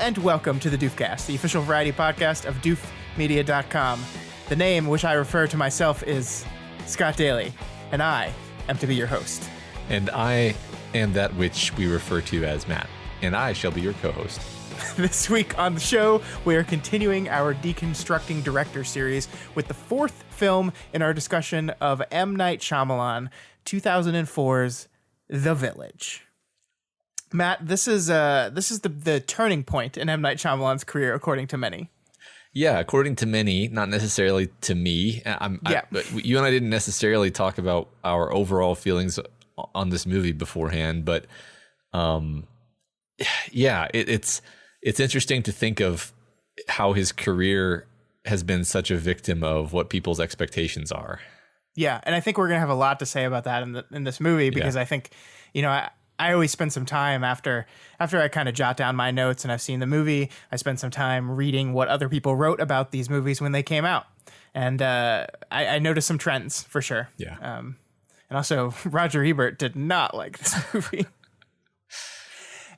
and welcome to the Doofcast, the official variety podcast of doofmedia.com. The name which I refer to myself is Scott Daly, and I am to be your host. And I am that which we refer to as Matt, and I shall be your co-host. This week on the show, we are continuing our Deconstructing director series with the fourth film in our discussion of M. Night Shyamalan, 2004's The Village. Matt, this is the turning point in M. Night Shyamalan's career, according to many. Yeah, according to many, not necessarily to me. But you and I didn't necessarily talk about our overall feelings on this movie beforehand, but it's interesting to think of how his career has been such a victim of what people's expectations are. Yeah, and I think we're gonna have a lot to say about that in this movie because I think, I always spend some time after I kind of jot down my notes and I've seen the movie, I spend some time reading what other people wrote about these movies when they came out. And I noticed some trends for sure. Yeah. And also Roger Ebert did not like this movie.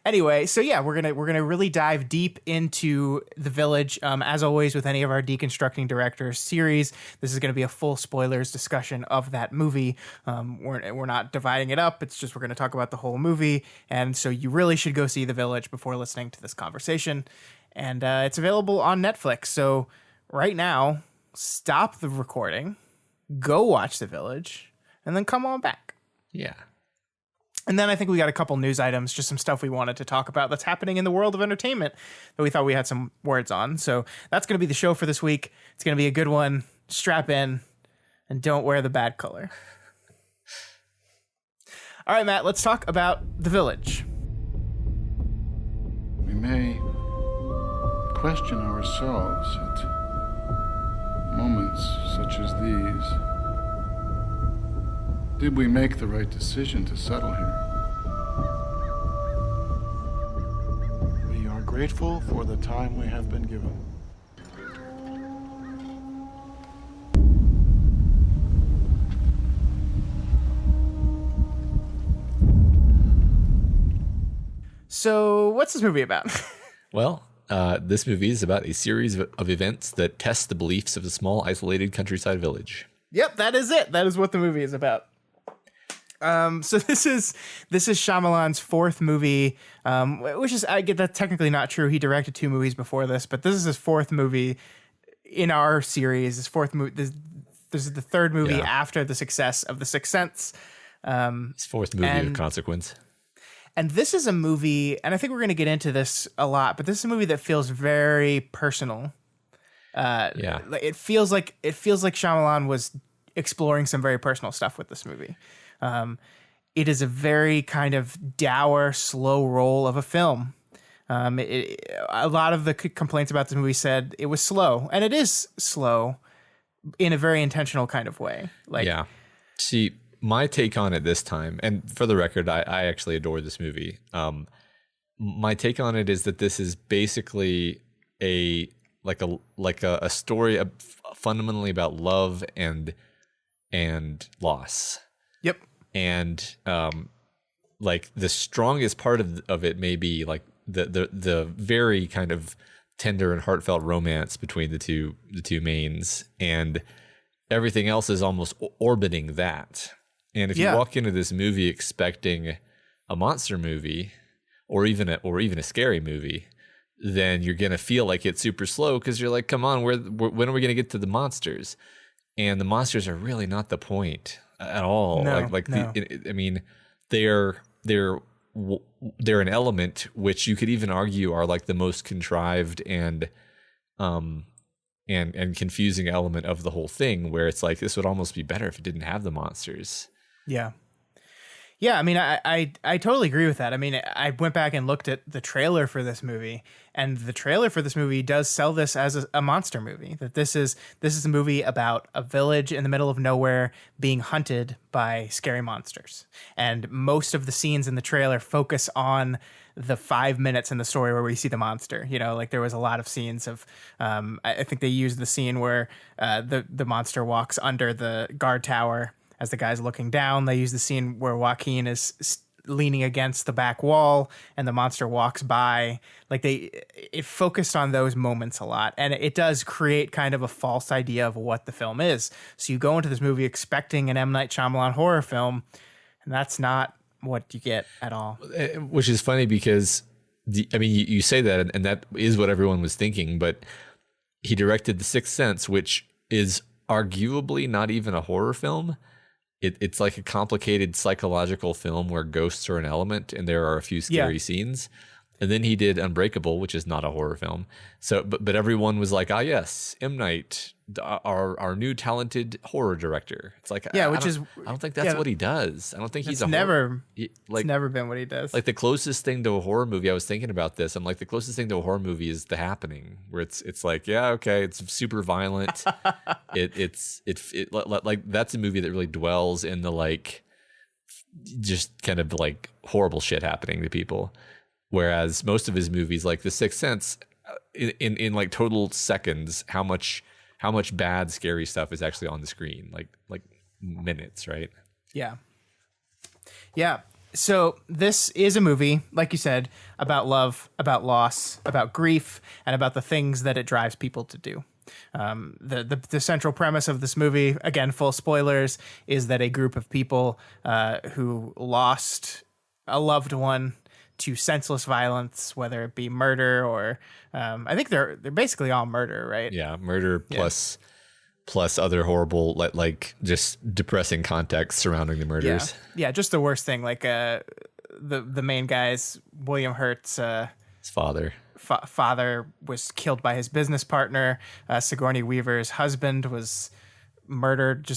Anyway, so yeah, we're gonna really dive deep into The Village. As always, with any of our Deconstructing Directors series, this is going to be a full spoilers discussion of that movie. We're not dividing it up. It's just we're going to talk about the whole movie, and so you really should go see The Village before listening to this conversation. And it's available on Netflix. So right now, stop the recording, go watch The Village, and then come on back. Yeah. And then I think we got a couple news items, just some stuff we wanted to talk about that's happening in the world of entertainment that we thought we had some words on. So that's going to be the show for this week. It's going to be a good one. Strap in and don't wear the bad color. All right, Matt, let's talk about The Village. We may question ourselves at moments such as these. Did we make the right decision to settle here? We are grateful for the time we have been given. So, what's this movie about? Well, this movie is about a series of events that test the beliefs of a small, isolated countryside village. Yep, that is it. That is what the movie is about. So this is Shyamalan's fourth movie, which is, I get that's technically not true. He directed two movies before this, but this is his fourth movie in our series. His fourth movie. This is the third movie after the success of The Sixth Sense. His fourth movie of consequence. And this is a movie, and I think we're going to get into this a lot, but this is a movie that feels very personal. It feels like Shyamalan was exploring some very personal stuff with this movie. It is a very kind of dour, slow roll of a film. A lot of the complaints about this movie said it was slow, and it is slow in a very intentional kind of way. See, my take on it this time, and for the record, I actually adore this movie. My take on it is that this is basically a story fundamentally about love and loss. Yep. And the strongest part of it may be like the very kind of tender and heartfelt romance between the two mains, and everything else is almost orbiting that. And if you walk into this movie expecting a monster movie or even a scary movie, then you're gonna feel like it's super slow because you're like, come on, when are we gonna get to the monsters? And the monsters are really not the point at all. No. They're an element which you could even argue are like the most contrived and confusing element of the whole thing, where it's like this would almost be better if it didn't have the monsters. Yeah. Yeah, I mean, I totally agree with that. I mean, I went back and looked at the trailer for this movie, and the trailer for this movie does sell this as a monster movie. That this is a movie about a village in the middle of nowhere being hunted by scary monsters. And most of the scenes in the trailer focus on the 5 minutes in the story where we see the monster. There was a lot of scenes of, I think they used the scene where the monster walks under the guard tower as the guy's looking down. They use the scene where Joaquin is leaning against the back wall and the monster walks by. Like it focused on those moments a lot, and it does create kind of a false idea of what the film is. So you go into this movie expecting an M. Night Shyamalan horror film, and that's not what you get at all. Which is funny because you say that, and that is what everyone was thinking, but he directed The Sixth Sense, which is arguably not even a horror film. It's like a complicated psychological film where ghosts are an element and there are a few scary scenes. And then he did Unbreakable, which is not a horror film. So, but everyone was like, yes, M. Night, our new talented horror director. It's like, I don't think that's what he does. I don't think he's it's never been what he does. Like the closest thing to a horror movie, I was thinking about this. I'm like, the closest thing to a horror movie is The Happening, where it's like, it's super violent. It's like that's a movie that really dwells in the like, just kind of like horrible shit happening to people. Whereas most of his movies, like The Sixth Sense, in like total seconds, how much bad, scary stuff is actually on the screen, like minutes, right? Yeah. So this is a movie, like you said, about love, about loss, about grief, and about the things that it drives people to do. The central premise of this movie, again, full spoilers, is that a group of people who lost a loved one to senseless violence, whether it be murder or I think they're basically all murder, right? Yeah, murder plus other horrible like just depressing context surrounding the murders. Yeah, just the worst thing. Like the main guy's William Hurt's his father was killed by his business partner. Sigourney Weaver's husband was murdered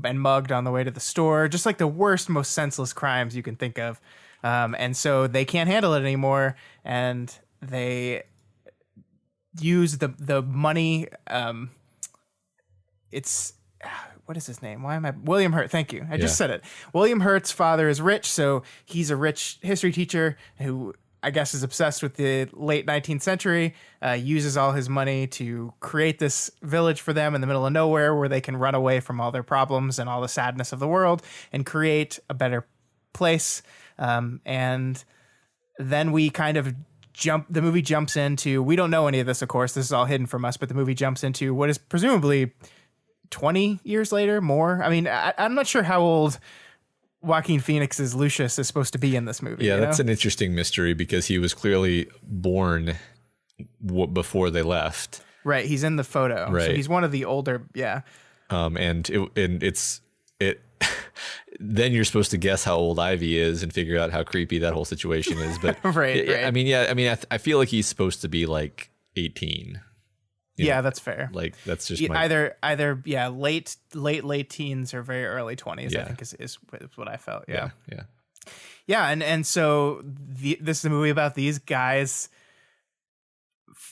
and mugged on the way to the store. Just like the worst, most senseless crimes you can think of. And so they can't handle it anymore, and they use the money. It's what is his name? William Hurt. Thank you. I just said it. William Hurt's father is rich, so he's a rich history teacher who I guess is obsessed with the late 19th century. Uses all his money to create this village for them in the middle of nowhere where they can run away from all their problems and all the sadness of the world and create a better place. And then we kind of the movie jumps into, we don't know any of this, of course, this is all hidden from us, but the movie jumps into what is presumably 20 years later, more. I mean, I'm not sure how old Joaquin Phoenix's Lucius is supposed to be in this movie. Yeah, that's an interesting mystery because he was clearly born before they left. Right, he's in the photo. Right. So he's one of the older, and it's then you're supposed to guess how old Ivy is and figure out how creepy that whole situation is. But right. I feel like he's supposed to be like 18. Yeah, that's fair. Like that's just either late teens or very early 20s. I think is what I felt. Yeah. And so this is a movie about these guys.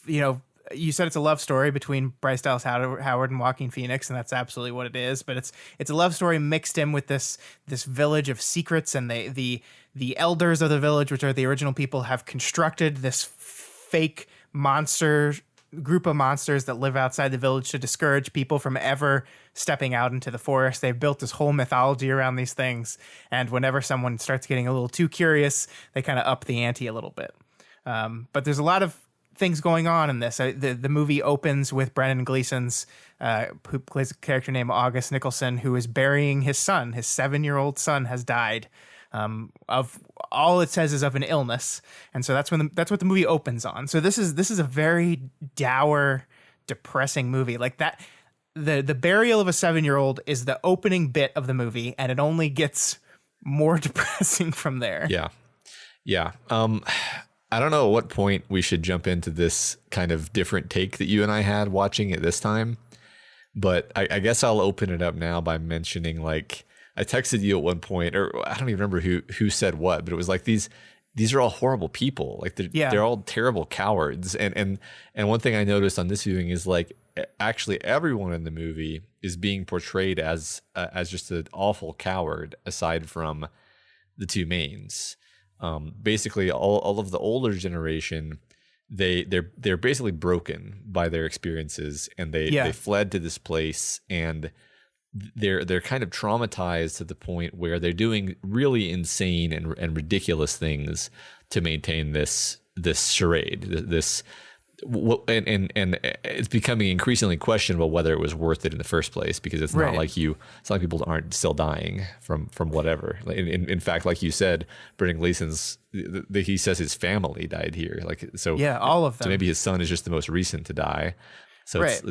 You know, you said it's a love story between Bryce Dallas Howard and Joaquin Phoenix, and that's absolutely what it is. But it's a love story mixed in with this village of secrets, and the elders of the village, which are the original people, have constructed this fake group of monsters that live outside the village to discourage people from ever stepping out into the forest. They've built this whole mythology around these things, and whenever someone starts getting a little too curious, they kind of up the ante a little bit. But there's a lot of things going on in this. The movie opens with Brendan Gleeson's who plays a character named August Nicholson, who is burying his son. His 7-year-old son has died of all it says is of an illness, and so that's what the movie opens on. So this is a very dour, depressing movie. Like that, the burial of a 7-year-old is the opening bit of the movie, and it only gets more depressing from there. Yeah. I don't know at what point we should jump into this kind of different take that you and I had watching it this time, but I guess I'll open it up now by mentioning, like, I texted you at one point, or I don't even remember who said what, but it was like these are all horrible people. Like they're all terrible cowards. And one thing I noticed on this viewing is like actually everyone in the movie is being portrayed as just an awful coward aside from the two mains. Basically all of the older generation, they're basically broken by their experiences, and they fled to this place, and they're kind of traumatized to the point where they're doing really insane and ridiculous things to maintain this charade, and it's becoming increasingly questionable whether it was worth it in the first place, because it's not like it's not like people aren't still dying from whatever. In fact, like you said, Brendan Gleeson's, he says his family died here, like, so yeah, all of them. So maybe his son is just the most recent to die. So it's,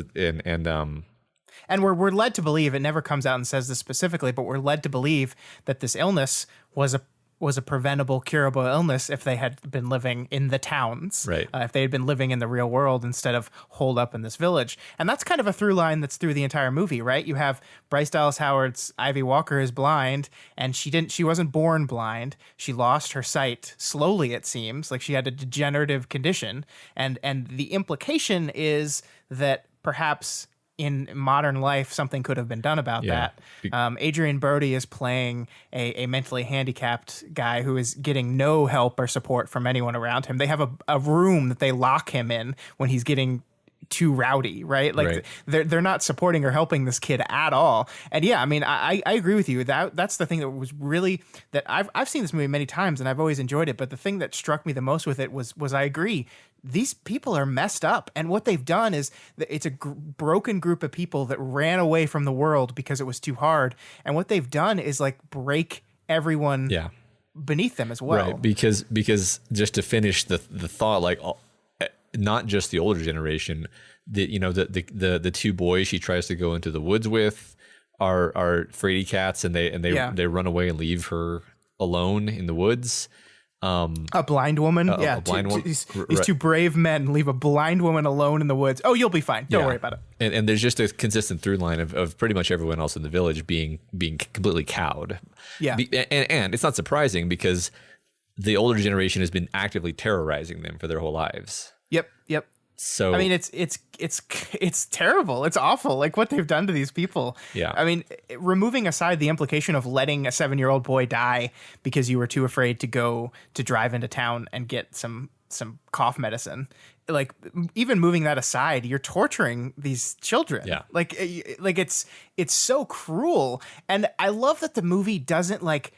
and we're led to believe, it never comes out and says this specifically, but we're led to believe that this illness was a preventable, curable illness if they had been living in the towns, right? If they had been living in the real world instead of holed up in this village. And that's kind of a through line that's through the entire movie, right? You have Bryce Dallas Howard's Ivy Walker is blind, and she wasn't born blind. She lost her sight slowly, it seems, like she had a degenerative condition. And the implication is that perhaps in modern life, something could have been done about that. Adrian Brody is playing a mentally handicapped guy who is getting no help or support from anyone around him. They have a room that they lock him in when he's getting too rowdy, right? Like they're not supporting or helping this kid at all. And yeah, I mean, I agree with you. That's the thing that was really, that I've seen this movie many times and I've always enjoyed it. But the thing that struck me the most with it was I agree. These people are messed up, and what they've done is that it's a broken group of people that ran away from the world because it was too hard. And what they've done is like break everyone beneath them as well. Right. Because just to finish the thought, like, not just the older generation, the two boys she tries to go into the woods with are fraidy cats, and they run away and leave her alone in the woods. A blind woman. A blind woman. These two brave men leave a blind woman alone in the woods. Oh, you'll be fine. Don't worry about it. And there's just a consistent through line of pretty much everyone else in the village being completely cowed. Yeah. And it's not surprising, because the older generation has been actively terrorizing them for their whole lives. Yep. So I mean, it's terrible. It's awful, like what they've done to these people. Yeah. I mean, removing aside the implication of letting a 7-year-old boy die because you were too afraid to go to drive into town and get some cough medicine, like even moving that aside, you're torturing these children. Yeah. Like it's so cruel. And I love that the movie doesn't like.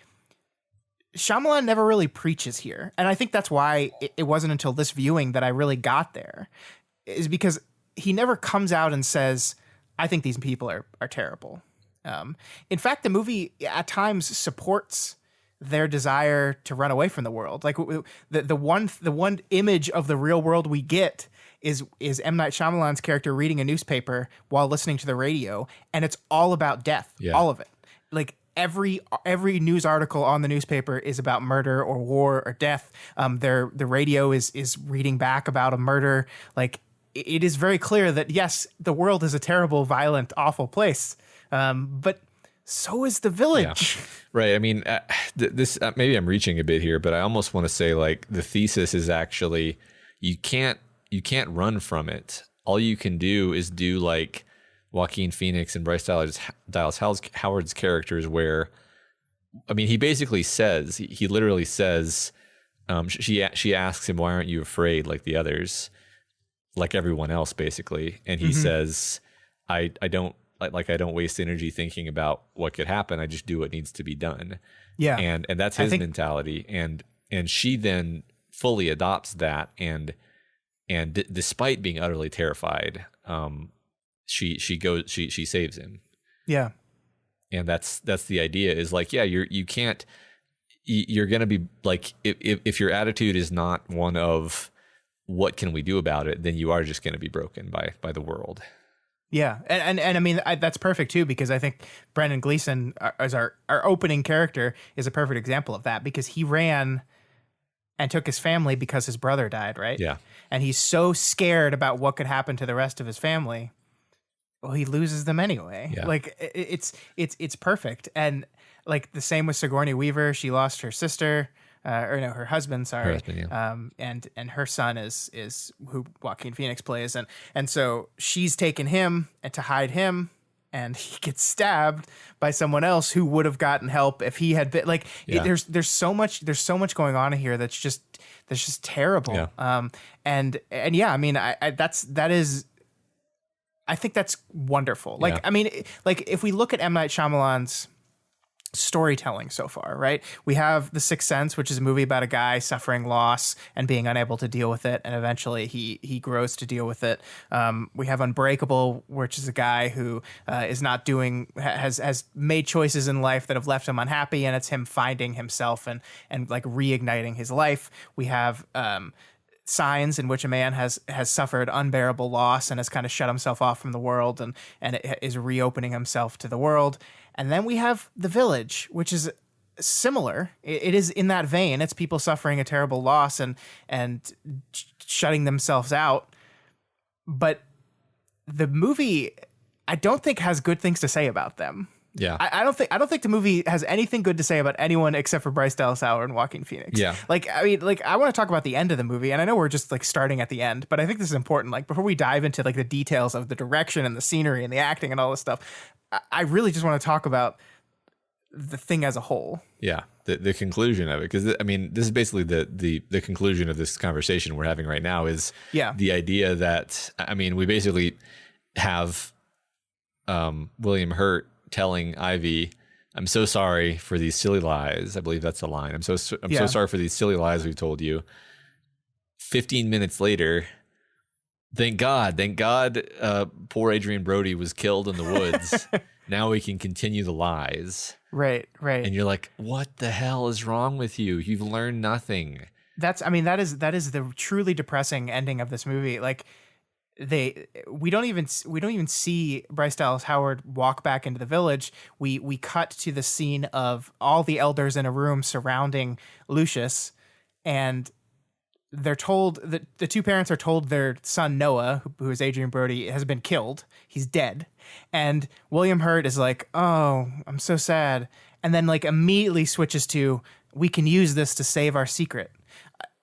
Shyamalan never really preaches here. And I think that's why it wasn't until this viewing that I really got there, is because he never comes out and says, I think these people are terrible. In fact, the movie at times supports their desire to run away from the world. Like the one image of the real world we get is M. Night Shyamalan's character reading a newspaper while listening to the radio, and it's all about death. Yeah. All of it. Like every news article on the newspaper is about murder or war or death. The radio is reading back about a murder. Like it is very clear that yes, the world is a terrible, violent, awful place. But so is the village. Yeah. Right. I mean, this maybe I'm reaching a bit here, but I almost want to say like the thesis is actually you can't run from it. All you can do is do like Joaquin Phoenix and Bryce Dallas Howard's characters, where, I mean, he basically says, he literally says, she asks him, why aren't you afraid like the others, like everyone else, basically. And he says, I don't waste energy thinking about what could happen. I just do what needs to be done. Yeah. And that's his mentality. And she then fully adopts that. And despite being utterly terrified, she saves him. Yeah. And that's the idea, is like, yeah, you're going to be like, if your attitude is not one of what can we do about it, then you are just going to be broken by the world. Yeah. And I mean, that's perfect too, because I think Brendan Gleeson as our opening character is a perfect example of that, because he ran and took his family because his brother died. Right. Yeah. And he's so scared about what could happen to the rest of his family. Well, he loses them anyway. Yeah. Like it's perfect. And like the same with Sigourney Weaver. She lost her sister, her husband. Sorry. Her husband, yeah. And her son is who Joaquin Phoenix plays, and so she's taken him to hide him, and he gets stabbed by someone else who would have gotten help if he had been like. Yeah. There's so much going on here that's just terrible. Yeah. And yeah, I mean, that is. I think that's wonderful. Like, Yeah. I mean, like if we look at M. Night Shyamalan's storytelling so far, right? We have The Sixth Sense, which is a movie about a guy suffering loss and being unable to deal with it, and eventually he grows to deal with it. We have Unbreakable, which is a guy who is not doing has made choices in life that have left him unhappy, and it's him finding himself and like reigniting his life. We have Signs, in which a man has suffered unbearable loss and has kind of shut himself off from the world and is reopening himself to the world. And then we have The Village, which is similar. It is in that vein. It's people suffering a terrible loss and shutting themselves out. But the movie, I don't think, has good things to say about them. Yeah. I don't think the movie has anything good to say about anyone except for Bryce Dallas Howard and Joaquin Phoenix. Yeah. Like, I mean, like, I want to talk about the end of the movie, and I know we're just like starting at the end, but I think this is important. Like, before we dive into like the details of the direction and the scenery and the acting and all this stuff, I really just want to talk about the thing as a whole. Yeah. The conclusion of it. Because I mean, this is basically the conclusion of this conversation we're having right now is the idea that, I mean, we basically have William Hurt telling Ivy, "I'm so sorry for these silly lies." I believe that's the line. I'm so sorry for these silly lies we've told you. 15 minutes later, thank God, poor Adrian Brody was killed in the woods. Now we can continue the lies. Right. And you're like, what the hell is wrong with you? You've learned nothing. That is the truly depressing ending of this movie. Like, we don't even see Bryce Dallas Howard walk back into the village. We cut to the scene of all the elders in a room surrounding Lucius, and they're told that the two parents are told their son Noah, who is Adrian Brody, has been killed. He's dead. And William Hurt is like, "Oh, I'm so sad." And then like immediately switches to, "We can use this to save our secret."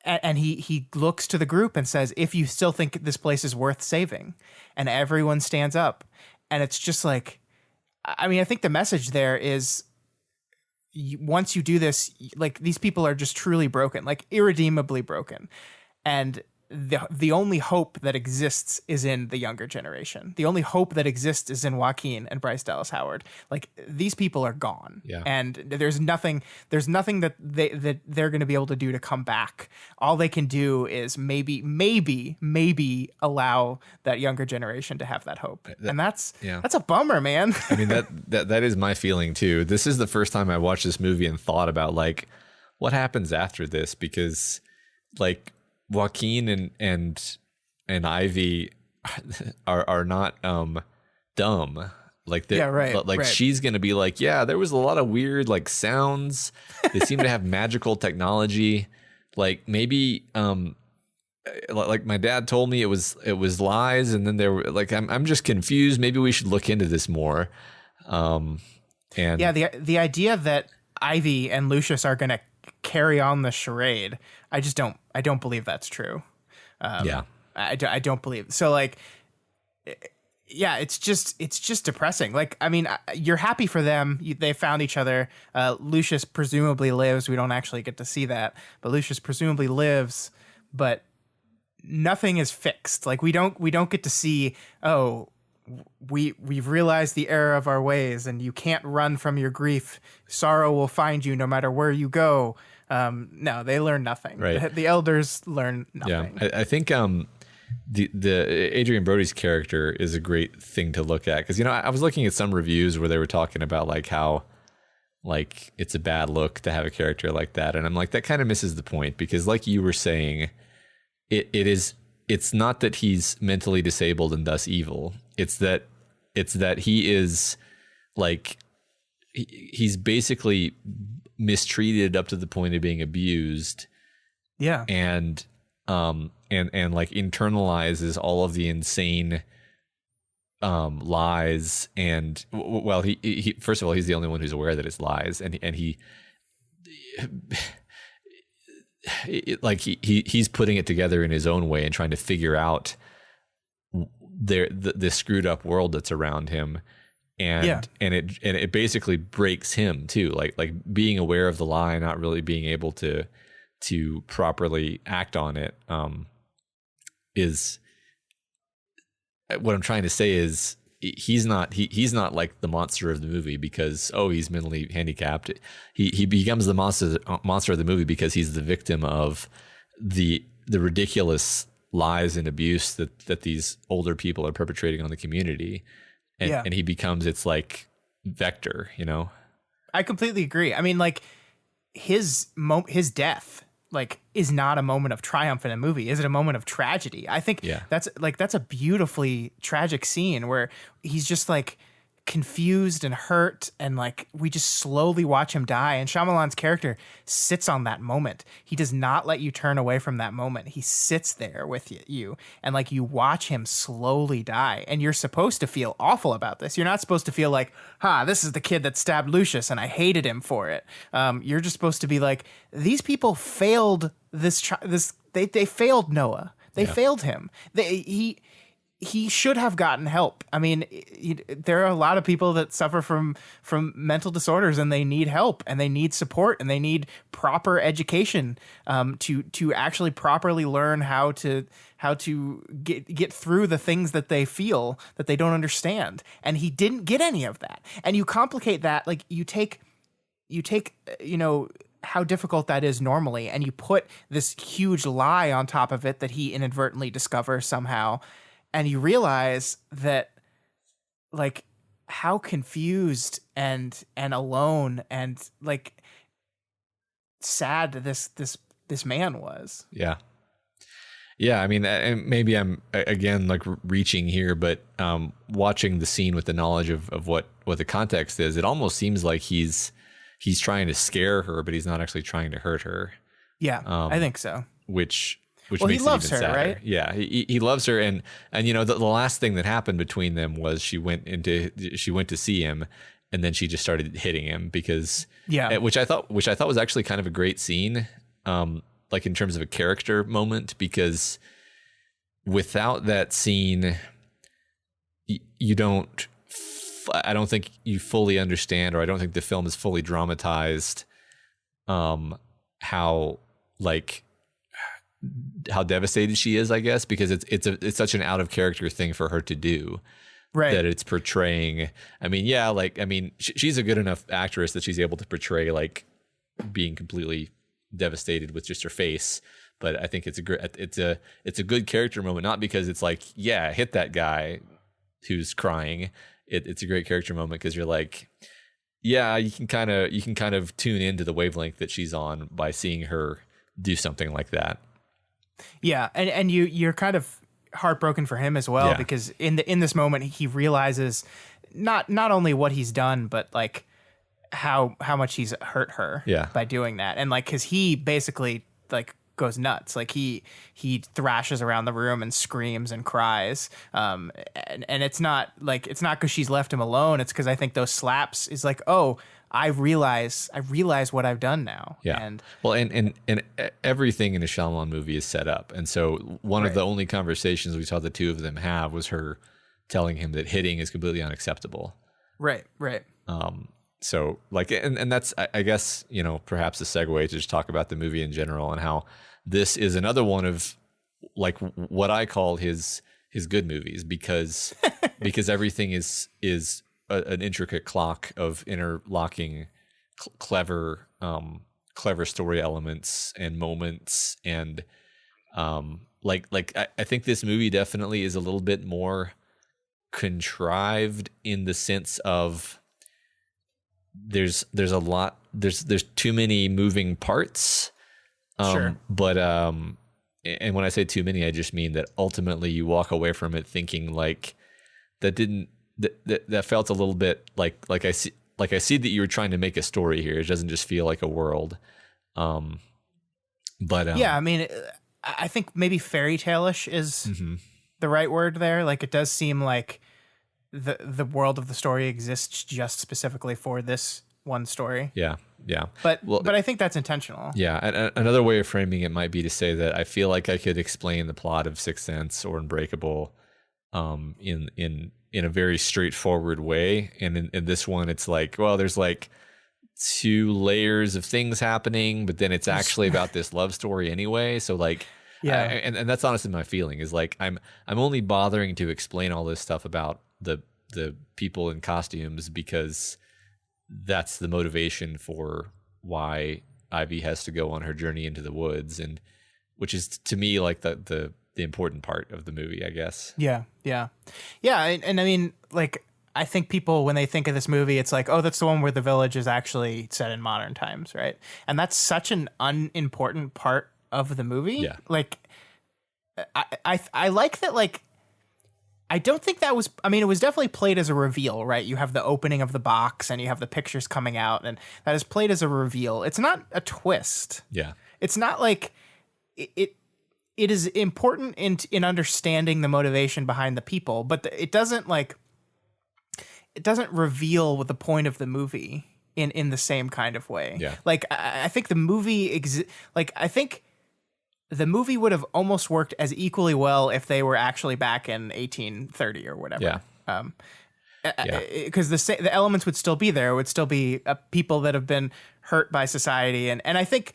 And he looks to the group and says, "If you still think this place is worth saving," and everyone stands up. And it's just like, I mean, I think the message there is, once you do this, like, these people are just truly broken, like irredeemably broken. And the only hope that exists is in the younger generation. The only hope that exists is in Joaquin and Bryce Dallas Howard. Like, these people are gone. Yeah. And there's nothing that they're going to be able to do to come back. All they can do is maybe allow that younger generation to have that hope. And that's a bummer, man. I mean, that is my feeling too. This is the first time I watched this movie and thought about like what happens after this, because like Joaquin and Ivy are not dumb. Like right. She's gonna be like, yeah, there was a lot of weird like sounds. They seem to have magical technology. Like maybe like my dad told me it was lies, and then there were like I'm just confused. Maybe we should look into this more. And yeah, the idea that Ivy and Lucius are gonna carry on the charade, I don't believe that's true. I don't believe so. Like, yeah, it's just depressing. Like, I mean, you're happy for them. They found each other. Lucius presumably lives. We don't actually get to see that, but Lucius presumably lives, but nothing is fixed. Like, we don't get to see, oh, we've realized the error of our ways, and you can't run from your grief. Sorrow will find you no matter where you go. No, they learn nothing. Right. The elders learn nothing. Yeah, I think the Adrian Brody's character is a great thing to look at, because I was looking at some reviews where they were talking about like how like it's a bad look to have a character like that, and I'm like, that kind of misses the point, because like you were saying, it's not that he's mentally disabled and thus evil. It's that he is like he's basically mistreated up to the point of being abused. Yeah. And like internalizes all of the insane lies, and well, he first of all, he's the only one who's aware that it's lies, and he's putting it together in his own way and trying to figure out the screwed up world that's around him. And it basically breaks him too, like being aware of the lie, not really being able to properly act on it, is what I'm trying to say is he's not like the monster of the movie because he's mentally handicapped. He becomes the monster of the movie because he's the victim of the ridiculous lies and abuse that these older people are perpetrating on the community, and he becomes its like vector, you know. I completely agree. I mean, like his death like is not a moment of triumph in a movie. Is it a moment of tragedy? I think that's a beautifully tragic scene where he's just like confused and hurt, and like we just slowly watch him die, and Shyamalan's character sits on that moment. He does not let you turn away from that moment. He sits there with you and like you watch him slowly die, and you're supposed to feel awful about this. You're not supposed to feel like, this is the kid that stabbed Lucius and I hated him for it. You're just supposed to be like, these people failed they failed Noah. They failed him. He should have gotten help. I mean, there are a lot of people that suffer from mental disorders, and they need help, and they need support, and they need proper education to actually properly learn how to get through the things that they feel that they don't understand. And he didn't get any of that. And you complicate that, like you take how difficult that is normally, and you put this huge lie on top of it that he inadvertently discovers somehow. And you realize that, like, how confused and alone and like sad this man was. Yeah. I mean, and maybe I'm again like reaching here, but watching the scene with the knowledge of what the context is, it almost seems like he's trying to scare her, but he's not actually trying to hurt her. Yeah, I think so. Which well, makes he loves it even her, sadder. right? Yeah, he loves her, and you know the last thing that happened between them was she went to see him, and then she just started hitting him because which I thought was actually kind of a great scene, like in terms of a character moment, because without that scene, you don't. I don't think you fully understand, or I don't think the film is fully dramatized. How devastated she is, I guess, because it's such an out of character thing for her to do, right? That it's portraying. I mean, she's a good enough actress that she's able to portray like being completely devastated with just her face. But I think it's a good character moment, not because it's like, hit that guy who's crying. It's a great character moment because you're like, you can kind of tune into the wavelength that she's on by seeing her do something like that. Yeah, and you're kind of heartbroken for him as well, because in this moment he realizes not only what he's done, but like how much he's hurt her by doing that, and like because he basically like goes nuts, like he thrashes around the room and screams and cries, and it's not because she's left him alone. It's because I think those slaps is like, I realize what I've done now. Yeah. And everything in a Shyamalan movie is set up. And so one of the only conversations we saw the two of them have was her telling him that hitting is completely unacceptable. Right. So like, and that's, I guess, perhaps a segue to just talk about the movie in general and how this is another one of like what I call his good movies because everything is an intricate clock of interlocking clever story elements and moments, and I think this movie definitely is a little bit more contrived in the sense of there's too many moving parts, but and when I say too many, I just mean that ultimately you walk away from it thinking like that felt a little bit like I see that you were trying to make a story here. It doesn't just feel like a world. I mean, I think maybe fairy tale-ish is the right word there. Like it does seem like the world of the story exists just specifically for this one story. Yeah. But I think that's intentional. Yeah. And another way of framing it might be to say that I feel like I could explain the plot of Sixth Sense or Unbreakable in a very straightforward way. And in this one, it's like, well, there's like two layers of things happening, but then it's actually about this love story anyway. So like, Yeah. And that's honestly my feeling is like I'm only bothering to explain all this stuff about the people in costumes because that's the motivation for why Ivy has to go on her journey into the woods, and which is to me like the important part of the movie, I guess. Yeah. And I mean, like, I think people, when they think of this movie, it's like, oh, that's the one where the village is actually set in modern times, right? And that's such an unimportant part of the movie. Yeah. Like, I like that, like, I don't think that was, I mean, it was definitely played as a reveal, right? You have the opening of the box and you have the pictures coming out, and that is played as a reveal. It's not a twist. Yeah. It's not like it is important in understanding the motivation behind the people, but it doesn't reveal what the point of the movie in the same kind of way. Yeah. Like I think the movie I think the movie would have almost worked as equally well if they were actually back in 1830 or whatever. Yeah. Because the elements would still be there. It would still be people that have been hurt by society, and I think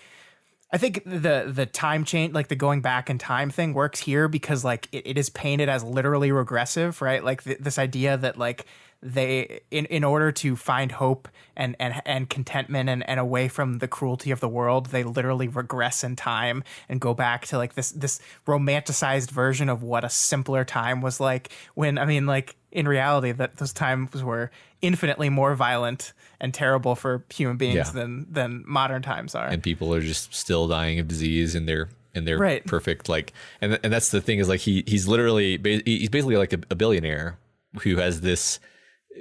the time change, like the going back in time thing, works here because like it is painted as literally regressive, right? Like this idea that like they in order to find hope and contentment and away from the cruelty of the world, they literally regress in time and go back to like this romanticized version of what a simpler time was like, when I mean, like, in reality that those times were infinitely more violent and terrible for human beings than modern times are. And people are just still dying of disease in their Right. perfect, like, and that's the thing is like he's basically like a billionaire who has this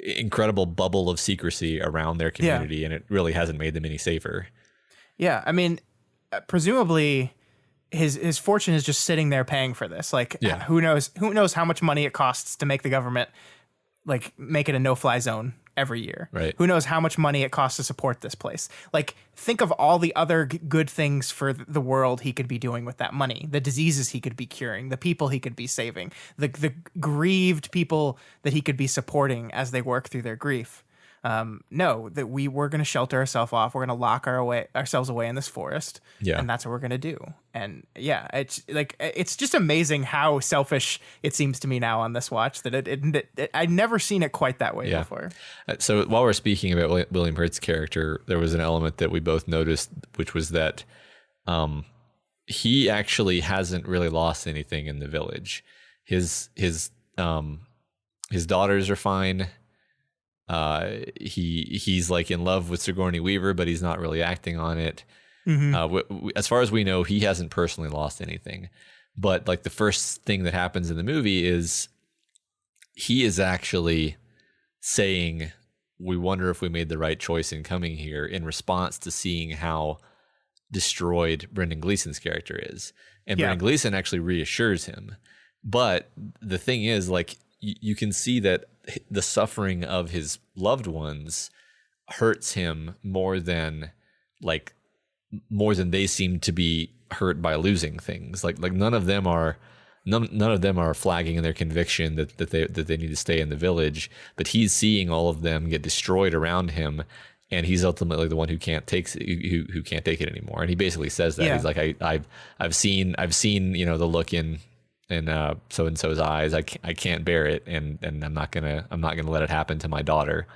incredible bubble of secrecy around their community, and it really hasn't made them any safer. Yeah, I mean, presumably his fortune is just sitting there paying for this. Like, who knows how much money it costs to make the government like make it a no-fly zone every year. Right. Who knows how much money it costs to support this place. Like, think of all the other good things for the world he could be doing with that money, the diseases he could be curing, the people he could be saving, the grieved people that he could be supporting as they work through their grief. No, that we're going to shelter ourselves off. We're going to lock ourselves away in this forest. Yeah. And that's what we're going to do. And yeah, it's like, it's just amazing how selfish it seems to me now on this watch that I'd never seen it quite that way before. So while we're speaking about William Hurt's character, there was an element that we both noticed, which was that, he actually hasn't really lost anything in the village. His daughters are fine. He's like in love with Sigourney Weaver, but he's not really acting on it. Mm-hmm. As far as we know, he hasn't personally lost anything. But like the first thing that happens in the movie is he is actually saying, "We wonder if we made the right choice in coming here," in response to seeing how destroyed Brendan Gleeson's character is. And Brendan Gleeson actually reassures him. But the thing is, like, you can see that the suffering of his loved ones hurts him more than they seem to be hurt by losing things. Like none of them are flagging in their conviction that they need to stay in the village, but he's seeing all of them get destroyed around him, and he's ultimately the one who can't take it anymore. And he basically says that he's like, I've seen the look in so and so's eyes. I can't bear it, and I'm not gonna let it happen to my daughter.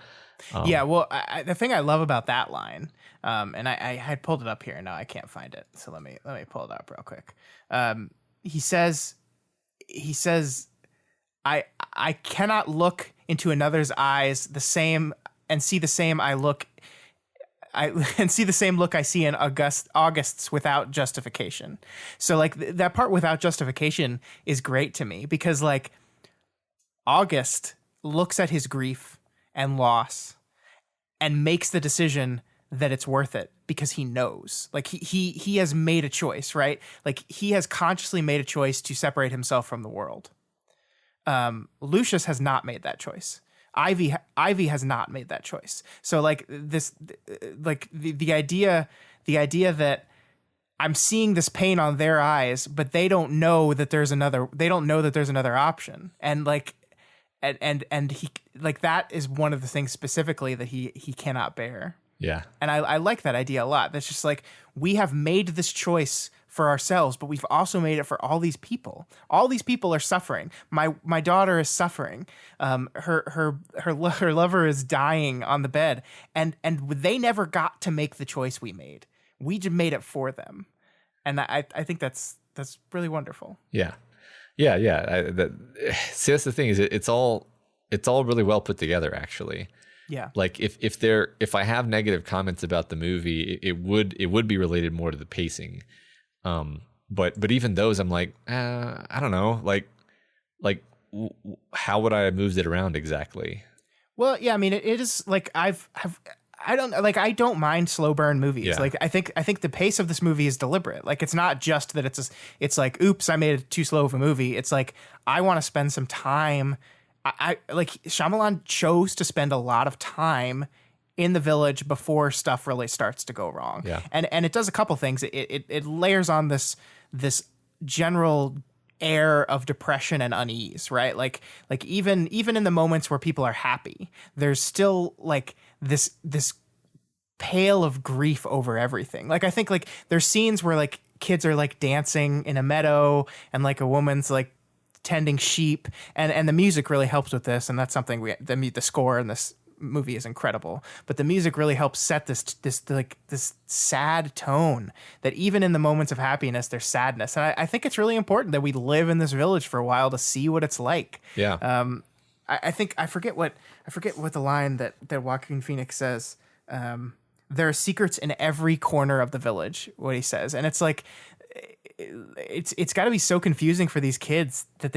Well, the thing I love about that line, and I had pulled it up here, and now I can't find it. So let me pull it up real quick. He says, I cannot look into another's eyes the same and see the same look I see in August's without justification. So like that part without justification is great to me, because like August looks at his grief and loss and makes the decision that it's worth it because he knows, like he has made a choice, right? Like he has consciously made a choice to separate himself from the world. Lucius has not made that choice. Ivy has not made that choice. So like this, like the idea that I'm seeing this pain on their eyes, but they don't know that there's another option. And like, and he, like, that is one of the things specifically that he cannot bear. Yeah. And I like that idea a lot. That's just like, we have made this choice for ourselves, but we've also made it for all these people. All these people are suffering. My daughter is suffering. Her lover is dying on the bed, and they never got to make the choice we made. We just made it for them, and I think that's really wonderful. Yeah. See, that's the thing, is it's all really well put together, actually. Yeah. Like if I have negative comments about the movie, it would be related more to the pacing. But even those, I'm like, I don't know, like how would I have moved it around exactly? Well, yeah, I mean, it is like I don't mind slow burn movies. Yeah. Like I think the pace of this movie is deliberate. Like it's not just that it's like, oops, I made it too slow of a movie. It's like, I want to spend some time. I like Shyamalan chose to spend a lot of time in the village before stuff really starts to go wrong. Yeah. And it does a couple things. It layers on this general air of depression and unease, right? Like even in the moments where people are happy, there's still like this pale of grief over everything. Like I think like there's scenes where like kids are like dancing in a meadow and like a woman's like tending sheep, and the music really helps with this, and that's something the score in this movie is incredible, but the music really helps set this sad tone that even in the moments of happiness there's sadness. And I think it's really important that we live in this village for a while to see what it's like. Yeah. I forget what the line that Joaquin Phoenix says. There are secrets in every corner of the village, what he says. And it's like, it's got to be so confusing for these kids that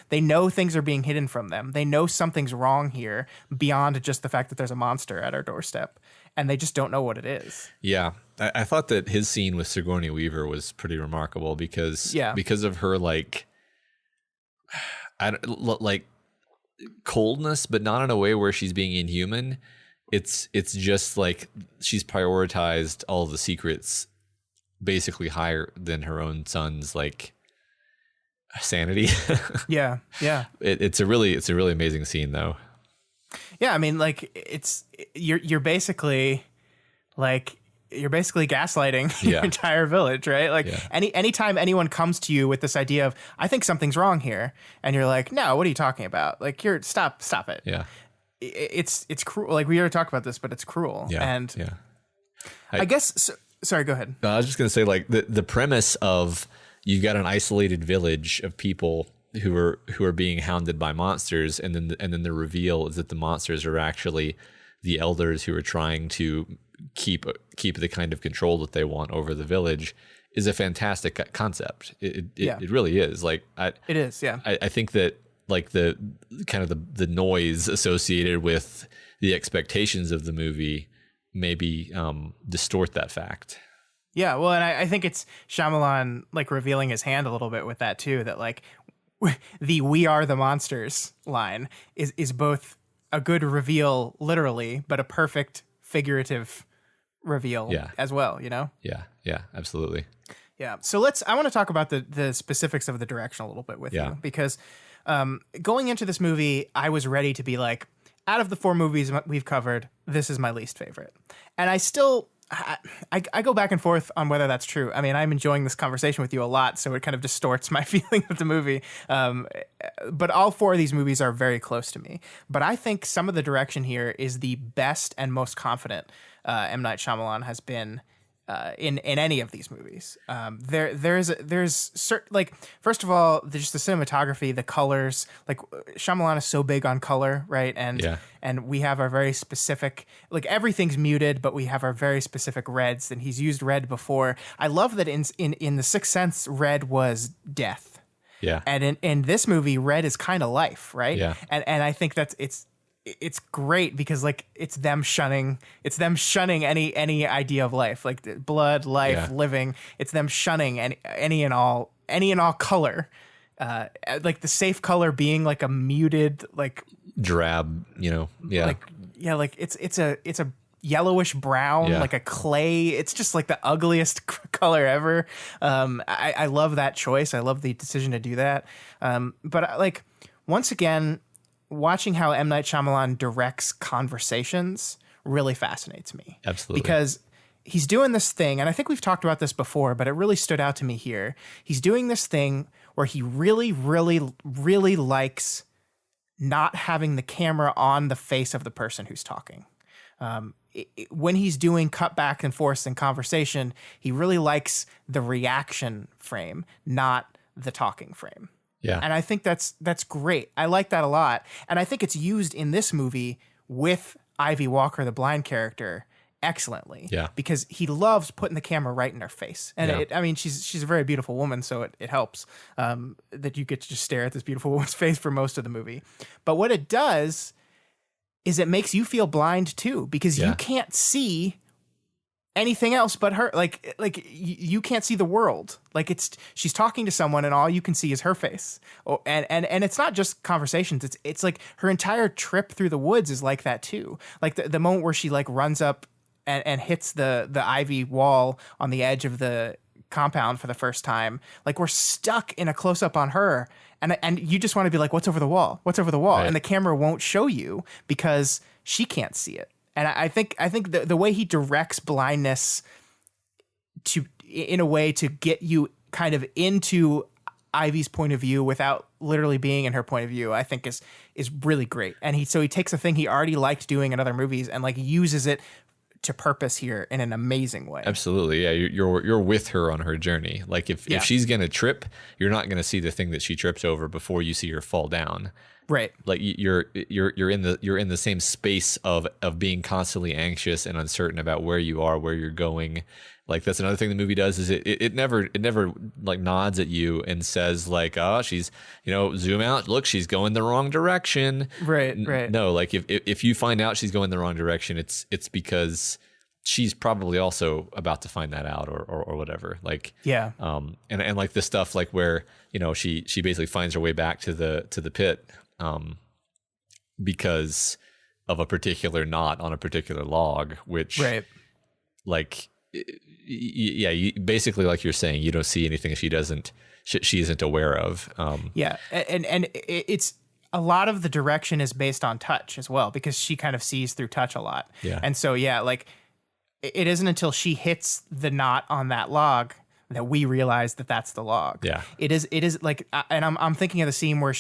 they know things are being hidden from them. They know something's wrong here beyond just the fact that there's a monster at our doorstep, and they just don't know what it is. Yeah. I thought that his scene with Sigourney Weaver was pretty remarkable because of her like coldness, but not in a way where she's being inhuman. It's just like she's prioritized all the secrets basically higher than her own son's like sanity. Yeah. It's a really amazing scene though. Yeah, I mean, like you're basically gaslighting your entire village, right? Like anytime anyone comes to you with this idea of, I think something's wrong here, and you're like, no, what are you talking about? Like, stop it. Yeah. It's cruel. Like we already talked about this, but it's cruel. Yeah. And yeah. I guess so. Sorry, go ahead. I was just going to say, like, the premise of you've got an isolated village of people who are being hounded by monsters, and then the reveal is that the monsters are actually the elders who are trying to keep the kind of control that they want over the village, is a fantastic concept. It really is. Like it is. Yeah. I think that like the kind of the noise associated with the expectations of the movie maybe distort that fact. Yeah, well, and I think it's Shyamalan like revealing his hand a little bit with that too, that like the "we are the monsters" line is both a good reveal literally, but a perfect figurative reveal as well, you know? Yeah, absolutely. Yeah. So I want to talk about the specifics of the direction a little bit with you, because going into this movie, I was ready to be like, out of the 4 movies we've covered, this is my least favorite. And I still, I go back and forth on whether that's true. I mean, I'm enjoying this conversation with you a lot, so it kind of distorts my feeling of the movie. But all 4 of these movies are very close to me. But I think some of the direction here is the best and most confident M. Night Shyamalan has been in any of these movies. There's certain, like, first of all, there's the cinematography, the colors. Like Shyamalan is so big on color, right? And we have our very specific, like, everything's muted, but we have our very specific reds, and he's used red before. I love that in The Sixth Sense, red was death. Yeah. And in this movie, red is kind of life, right? Yeah. And I think it's great because like it's them shunning any idea of life, like blood, life, living. It's them shunning any and all color, like the safe color being like a muted, like drab, like it's a yellowish brown, like a clay. It's just like the ugliest color ever. I love that choice. I love the decision to do that. But like, once again, watching how M. Night Shyamalan directs conversations really fascinates me. Absolutely. Because he's doing this thing, and I think we've talked about this before, but it really stood out to me here. He's doing this thing where he really, really, really likes not having the camera on the face of the person who's talking. When he's doing cut back and forth in conversation, he really likes the reaction frame, not the talking frame. Yeah. And I think that's great. I like that a lot. And I think it's used in this movie with Ivy Walker, the blind character, excellently. Yeah. Because he loves putting the camera right in her face. And Yeah. she's a very beautiful woman, so it helps that you get to just stare at this beautiful woman's face for most of the movie. But what it does is it makes you feel blind too, because you can't see anything else but her. Like you can't see the world. Like she's talking to someone and all you can see is her face. Oh, and it's not just conversations. It's like her entire trip through the woods is like that too. Like the moment where she like runs up and hits the ivy wall on the edge of the compound for the first time. Like we're stuck in a close up on her. And you just want to be like, what's over the wall? What's over the wall? Right. And the camera won't show you because she can't see it. And I think the way he directs blindness in a way to get you kind of into Ivy's point of view without literally being in her point of view, I think is really great. And he takes a thing he already liked doing in other movies and like uses it to purpose here in an amazing way. Absolutely. Yeah. You're with her on her journey. Like if she's going to trip, you're not going to see the thing that she trips over before you see her fall down. Right. Like you're in the same space of being constantly anxious and uncertain about where you are, where you're going. Like that's another thing the movie does is it never like nods at you and says like, oh, she's, zoom out. Look, she's going the wrong direction. Right. Right. No, like if you find out she's going the wrong direction, it's because she's probably also about to find that out or whatever. Like, yeah. And like the stuff like where, she basically finds her way back to the pit, because of a particular knot on a particular log, which right. like, basically like you're saying, you don't see anything she isn't aware of. Yeah. And it's a lot of the direction is based on touch as well, because she kind of sees through touch a lot. Yeah. And so, like it isn't until she hits the knot on that log that we realize that that's the log. Yeah. It is like, and I'm thinking of the scene where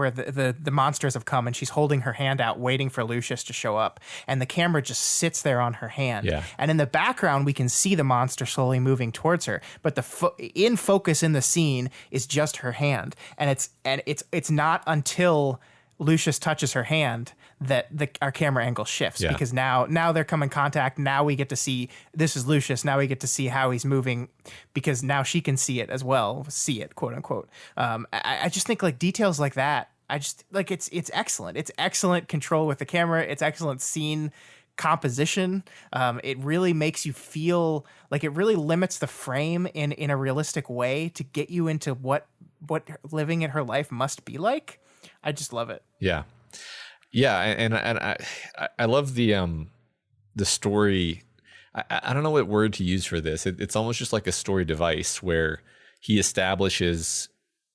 the monsters have come and she's holding her hand out, waiting for Lucius to show up. And the camera just sits there on her hand. Yeah. And in the background, we can see the monster slowly moving towards her. But the in focus in the scene is just her hand. And it's not until Lucius touches her hand that our camera angle shifts, because now they're come in contact. Now we get to see this is Lucius. Now we get to see how he's moving, because now she can see it as well. See it, quote unquote. I just think like details like that. I just like it's excellent. It's excellent control with the camera. It's excellent scene composition. It really makes you feel like it really limits the frame in a realistic way to get you into what living in her life must be like. I just love it. Yeah. Yeah. And I love the story. I don't know what word to use for this. It's almost just like a story device where he establishes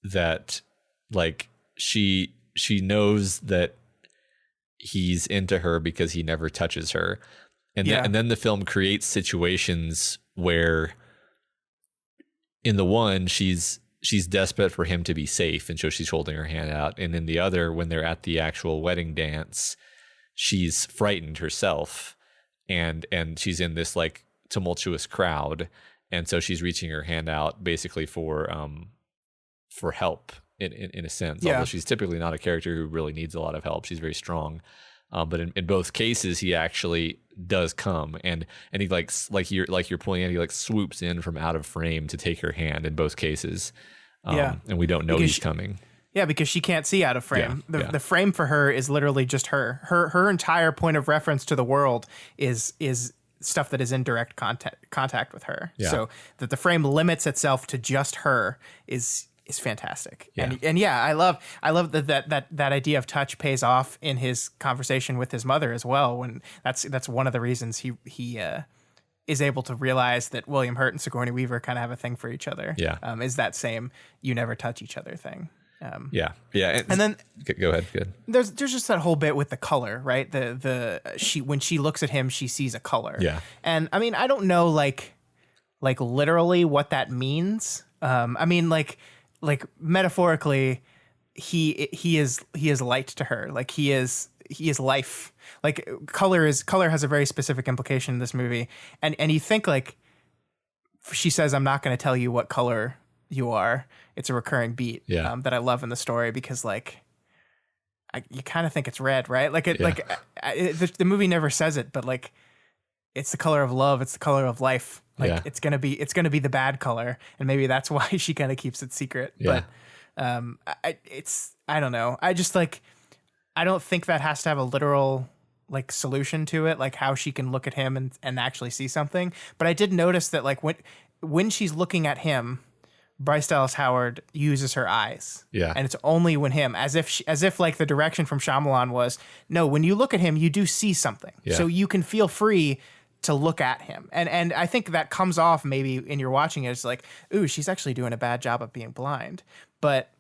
that like she knows that he's into her because he never touches her. And then the film creates situations where in the one she's desperate for him to be safe, and so she's holding her hand out. And in the other, when they're at the actual wedding dance, she's frightened herself, and she's in this like tumultuous crowd, and so she's reaching her hand out basically for help in a sense. Yeah. Although she's typically not a character who really needs a lot of help. She's very strong. But in both cases, he actually does come, and he like you're pointing out, he like swoops in from out of frame to take her hand in both cases. And we don't know he's coming. Yeah, because she can't see out of frame. Yeah, The frame for her is literally just her. Her entire point of reference to the world is stuff that is in direct contact with her. Yeah. So that the frame limits itself to just her is fantastic. Yeah. And I love that idea of touch pays off in his conversation with his mother as well. When that's one of the reasons he is able to realize that William Hurt and Sigourney Weaver kind of have a thing for each other. Yeah. Is that same you never touch each other thing. Yeah. And then go ahead. Good. there's just that whole bit with the color, right? When she looks at him, she sees a color. Yeah. And I mean, I don't know like literally what that means. I mean, like metaphorically, he is light to her. Like he is life. Like color has a very specific implication in this movie. And you think like she says, "I'm not going to tell you what color you are." It's a recurring beat that I love in the story because like you kind of think it's red, right? Like the movie never says it, but like it's the color of love. It's the color of life. Like it's gonna be the bad color, and maybe that's why she kind of keeps it secret. Yeah. But I don't know. I just like I don't think that has to have a literal like solution to it, like how she can look at him and actually see something. But I did notice that like when she's looking at him, Bryce Dallas Howard uses her eyes. Yeah. And it's only when him, as if like the direction from Shyamalan was, no, when you look at him, you do see something. Yeah. So you can feel free to look at him. And I think that comes off maybe when you're watching it, it's like, ooh, she's actually doing a bad job of being blind. But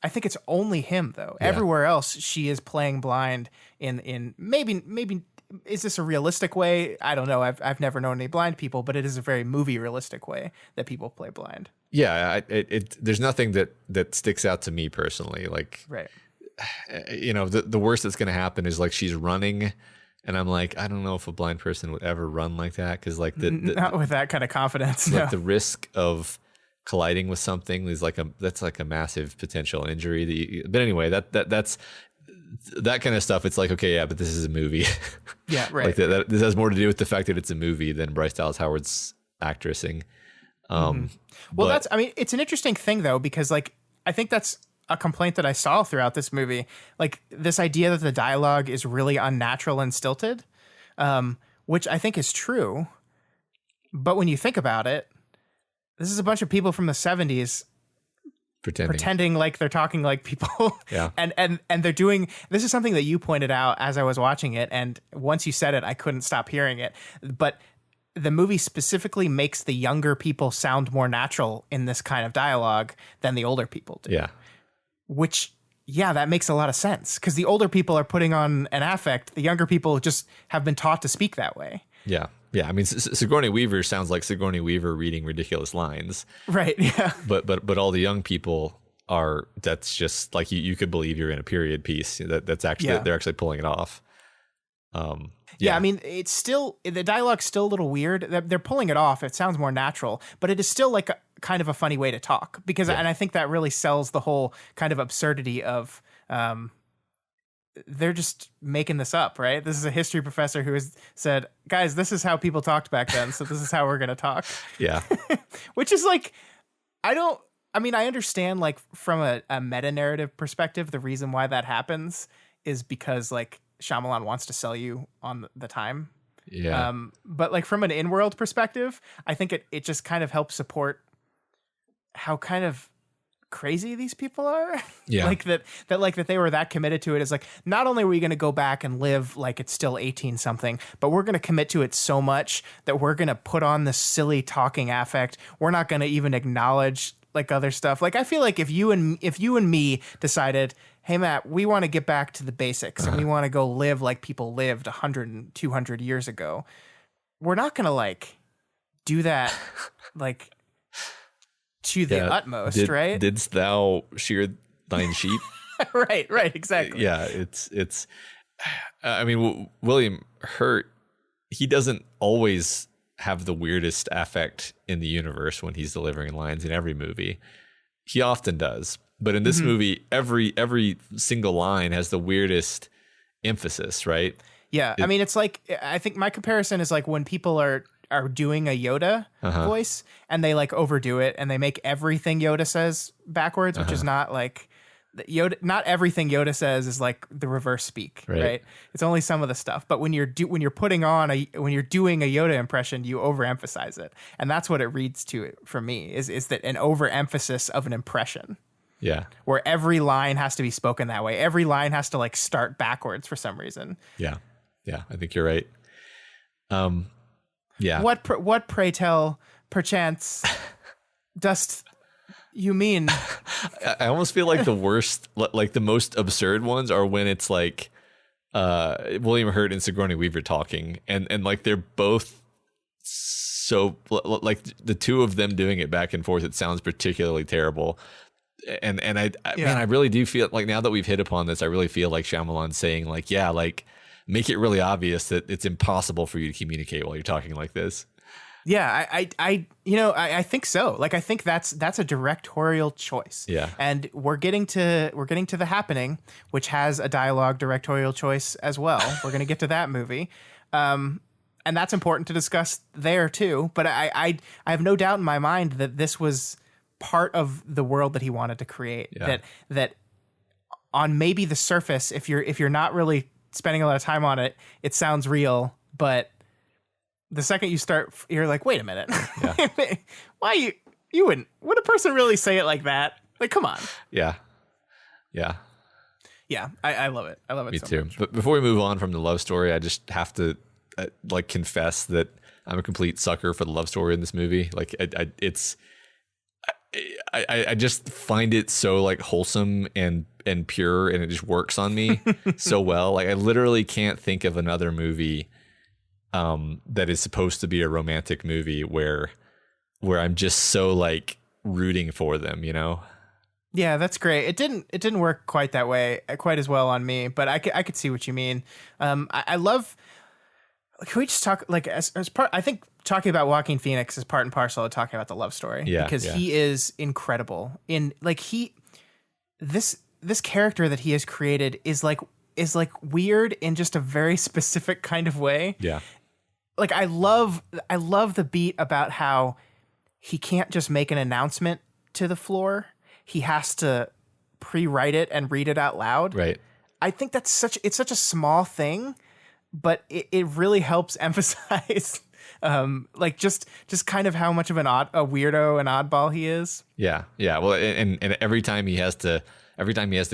I think it's only him though. Yeah. Everywhere else, she is playing blind in maybe is this a realistic way? I don't know. I've never known any blind people, but it is a very movie realistic way that people play blind. Yeah, there's nothing that sticks out to me personally. Like, right. The worst that's going to happen is like she's running, and I'm like, I don't know if a blind person would ever run like that because like not with that kind of confidence. Like no. the risk of colliding with something is that's like a massive potential injury. But anyway, that's that kind of stuff. It's like, okay, yeah, but this is a movie. Yeah, right. Like this has more to do with the fact that it's a movie than Bryce Dallas Howard's actressing. Well, it's an interesting thing though, because like, I think that's a complaint that I saw throughout this movie. Like this idea that the dialogue is really unnatural and stilted, which I think is true. But when you think about it, this is a bunch of people from the 70s pretending like they're talking like people. Yeah. and they're doing, this is something that you pointed out as I was watching it. And once you said it, I couldn't stop hearing it. But the movie specifically makes the younger people sound more natural in this kind of dialogue than the older people do. Yeah. Which, yeah, that makes a lot of sense because the older people are putting on an affect. The younger people just have been taught to speak that way. Yeah. Yeah. I mean, Sigourney Weaver sounds like Sigourney Weaver reading ridiculous lines. Right. Yeah. But all the young people that's just like you could believe you're in a period piece. That's actually, they're actually pulling it off. Yeah, I mean, it's still, the dialogue's still a little weird. They're pulling it off. It sounds more natural, but it is still like kind of a funny way to talk because, and I think that really sells the whole kind of absurdity of, they're just making this up, right? This is a history professor who has said, guys, this is how people talked back then. So this is how we're going to talk. Yeah. Which is like, I understand like from a meta narrative perspective, the reason why that happens is because like, Shyamalan wants to sell you on the time. Yeah. But like from an in-world perspective, I think it just kind of helps support how kind of crazy these people are. Yeah. Like that they were that committed to it. Is like, not only are we going to go back and live like it's still 18 something, but we're going to commit to it so much that we're going to put on this silly talking affect. We're not going to even acknowledge like other stuff. Like I feel like if you and me decided, hey Matt, we want to get back to the basics and we want to go live like people lived 100 and 200 years ago, we're not going to like do that like to the utmost, right? Didst thou shear thine sheep? right, exactly. Yeah, it's I mean, William Hurt, he doesn't always have the weirdest affect in the universe when he's delivering lines in every movie. He often does. But in this movie, every single line has the weirdest emphasis, right? Yeah. I mean, it's like, I think my comparison is like when people are doing a Yoda voice and they like overdo it and they make everything Yoda says backwards, which is not like Yoda. Not everything Yoda says is like the reverse speak, right? It's only some of the stuff. But when you're doing a Yoda impression, you overemphasize it, and that's what it reads to it for me. Is that an overemphasis of an impression? Yeah. Where every line has to be spoken that way. Every line has to like start backwards for some reason. Yeah. Yeah. I think you're right. Yeah. What pray tell, perchance, dost You mean I almost feel like the worst, like the most absurd ones are when it's like William Hurt and Sigourney Weaver talking, and like they're both so like the two of them doing it back and forth. It sounds particularly terrible. And man, I really do feel like now that we've hit upon this, I really feel like Shyamalan's saying like, yeah, like make it really obvious that it's impossible for you to communicate while you're talking like this. Yeah, I think so. Like, I think that's a directorial choice. Yeah. And we're getting to The Happening, which has a dialogue directorial choice as well. We're going to get to that movie. And that's important to discuss there too. But I have no doubt in my mind that this was part of the world that he wanted to create. Yeah. That on maybe the surface, if you're not really spending a lot of time on it, it sounds real, but the second you start, you're like, wait a minute. Yeah. Why you wouldn't? Would a person really say it like that? Like, come on. Yeah. Yeah. Yeah. I love it. I love it. Me so too. much. But before we move on from the love story, I just have to like confess that I'm a complete sucker for the love story in this movie. Like I just find it so like wholesome and pure, and it just works on me so well. Like I literally can't think of another movie that is supposed to be a romantic movie where I'm just so like rooting for them, you know? Yeah, that's great. It didn't work quite that way, quite as well on me, but I could see what you mean. I love. Can we just talk like as part? I think talking about Joaquin Phoenix is part and parcel of talking about the love story. Yeah, because he is incredible in like this character that he has created is like weird in just a very specific kind of way. Yeah. Like I love the beat about how he can't just make an announcement to the floor. He has to pre-write it and read it out loud. Right. I think it's such a small thing, but it really helps emphasize like just kind of how much of a weirdo and oddball he is. Yeah. Yeah. Well, and every time he has to